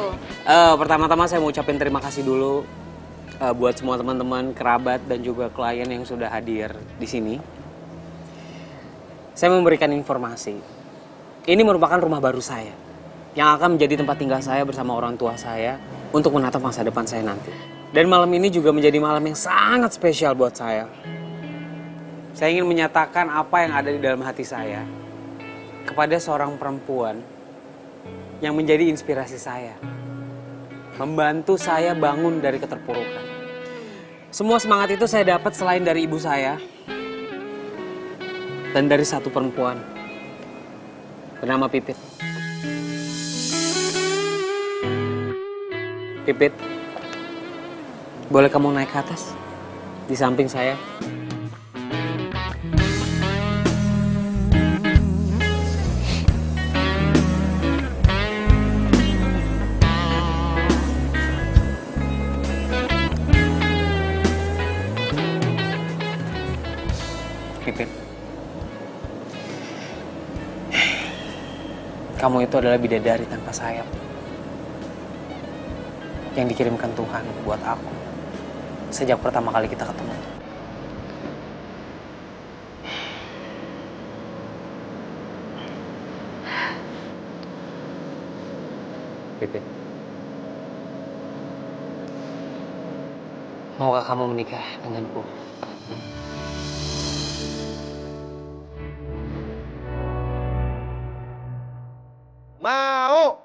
Pertama-tama saya mau ucapin terima kasih dulu buat semua teman-teman, kerabat, dan juga klien yang sudah hadir di sini. Saya memberikan informasi. Ini merupakan rumah baru saya yang akan menjadi tempat tinggal saya bersama orang tua saya untuk menatap masa depan saya nanti. Dan malam ini juga menjadi malam yang sangat spesial buat saya. Saya ingin menyatakan apa yang ada di dalam hati saya kepada seorang perempuan yang menjadi inspirasi saya. Membantu saya bangun dari keterpurukan. Semua semangat itu saya dapat selain dari ibu saya dan dari satu perempuan bernama Pipit. Pipit, boleh kamu naik ke atas di samping saya? Pipit, kamu itu adalah bidadari tanpa sayap yang dikirimkan Tuhan buat aku sejak pertama kali kita ketemu. Pipit, maukah kamu menikah denganku? Mau.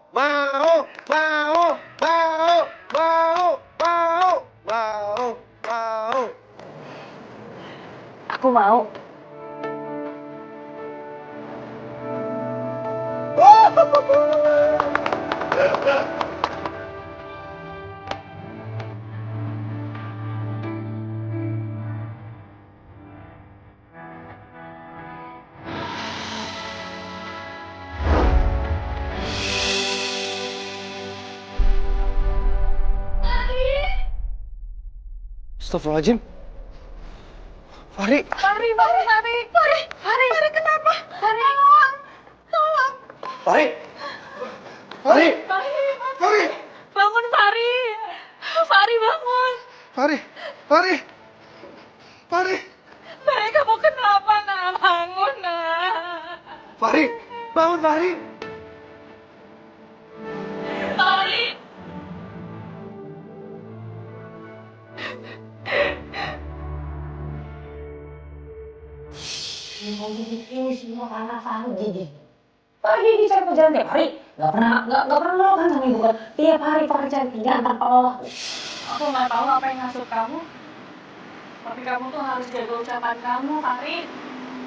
Aku mau. Astagfirullahaladzim. Fahri. Fahri kenapa? Fahri, tolong. Fahri. Bangun Fahri. Fahri bangun. Fahri. Fahri kamu kenapa nak? Bangun nak. Fahri, bangun Fahri. Fahri. Ini semua karena Fardi. Fardi ini cari kerjaan tiap hari. Gak pernah lo kan sama ibu kan. Tiap hari Fardi cari kerjaan tanpa lo. Aku nggak tahu apa yang ngasut kamu. Tapi kamu tuh harus jaga ucapan kamu, Fahri.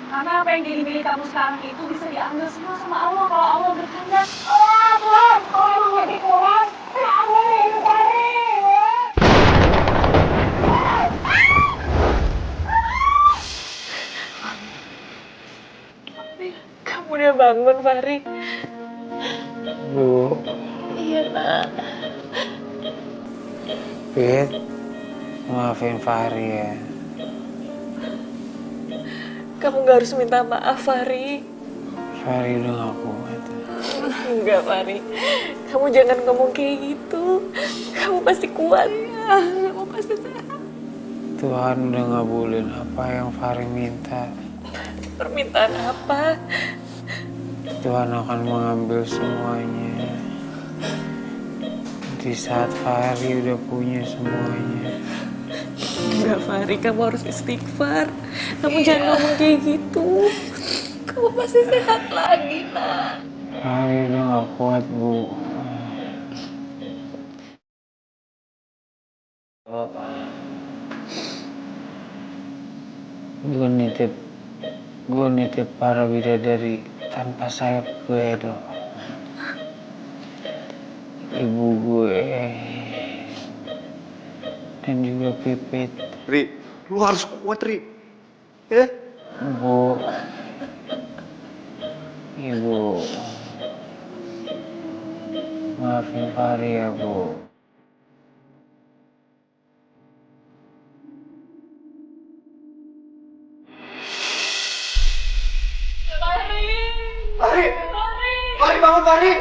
Karena apa yang jadi milik kamu sekarang itu bisa diambil semua sama Allah kalau Allah berkehendak. Tuhan, kalau emang gak dikurang, kamu yang cari. Kamu udah bangun, Fahri. Bu. Iya, nak. Pit, maafin Fahri ya. Kamu gak harus minta maaf, Fahri. Fahri udah gak kuat. Enggak, Fahri. Kamu jangan ngomong kayak gitu. Kamu pasti kuat. Kamu pasti sehat. Tuhan udah ngabulin apa yang Fahri minta. Permintaan apa? Tuhan akan mengambil semuanya. Di saat Fahri udah punya semuanya. Enggak, Fahri. Kamu harus istighfar. Kamu jangan ngomong kayak gitu. Kamu pasti sehat lagi, nak. Fahri udah gak kuat, Bu. Gue nitip para bidadari tanpa sayap gue, dong. ibu gue dan juga Pipit. Ri, lu harus kuat, Ri. Ya? Bu, Ibu, maafin Fahri ya, Bu. Fahri! Fahri, bangun, Fahri!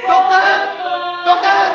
Dokter! Dokter!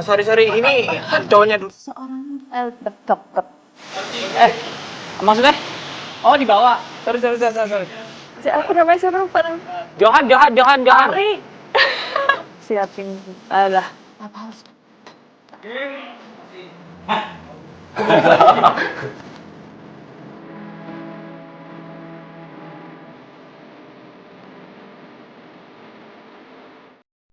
Sorry, ini cowoknya dulu. Deket. Maksudnya? Oh, dibawa. Sorry. Aku namanya siapa lupa namanya. Johan. Ari. Siapin. Alah. Apa harus?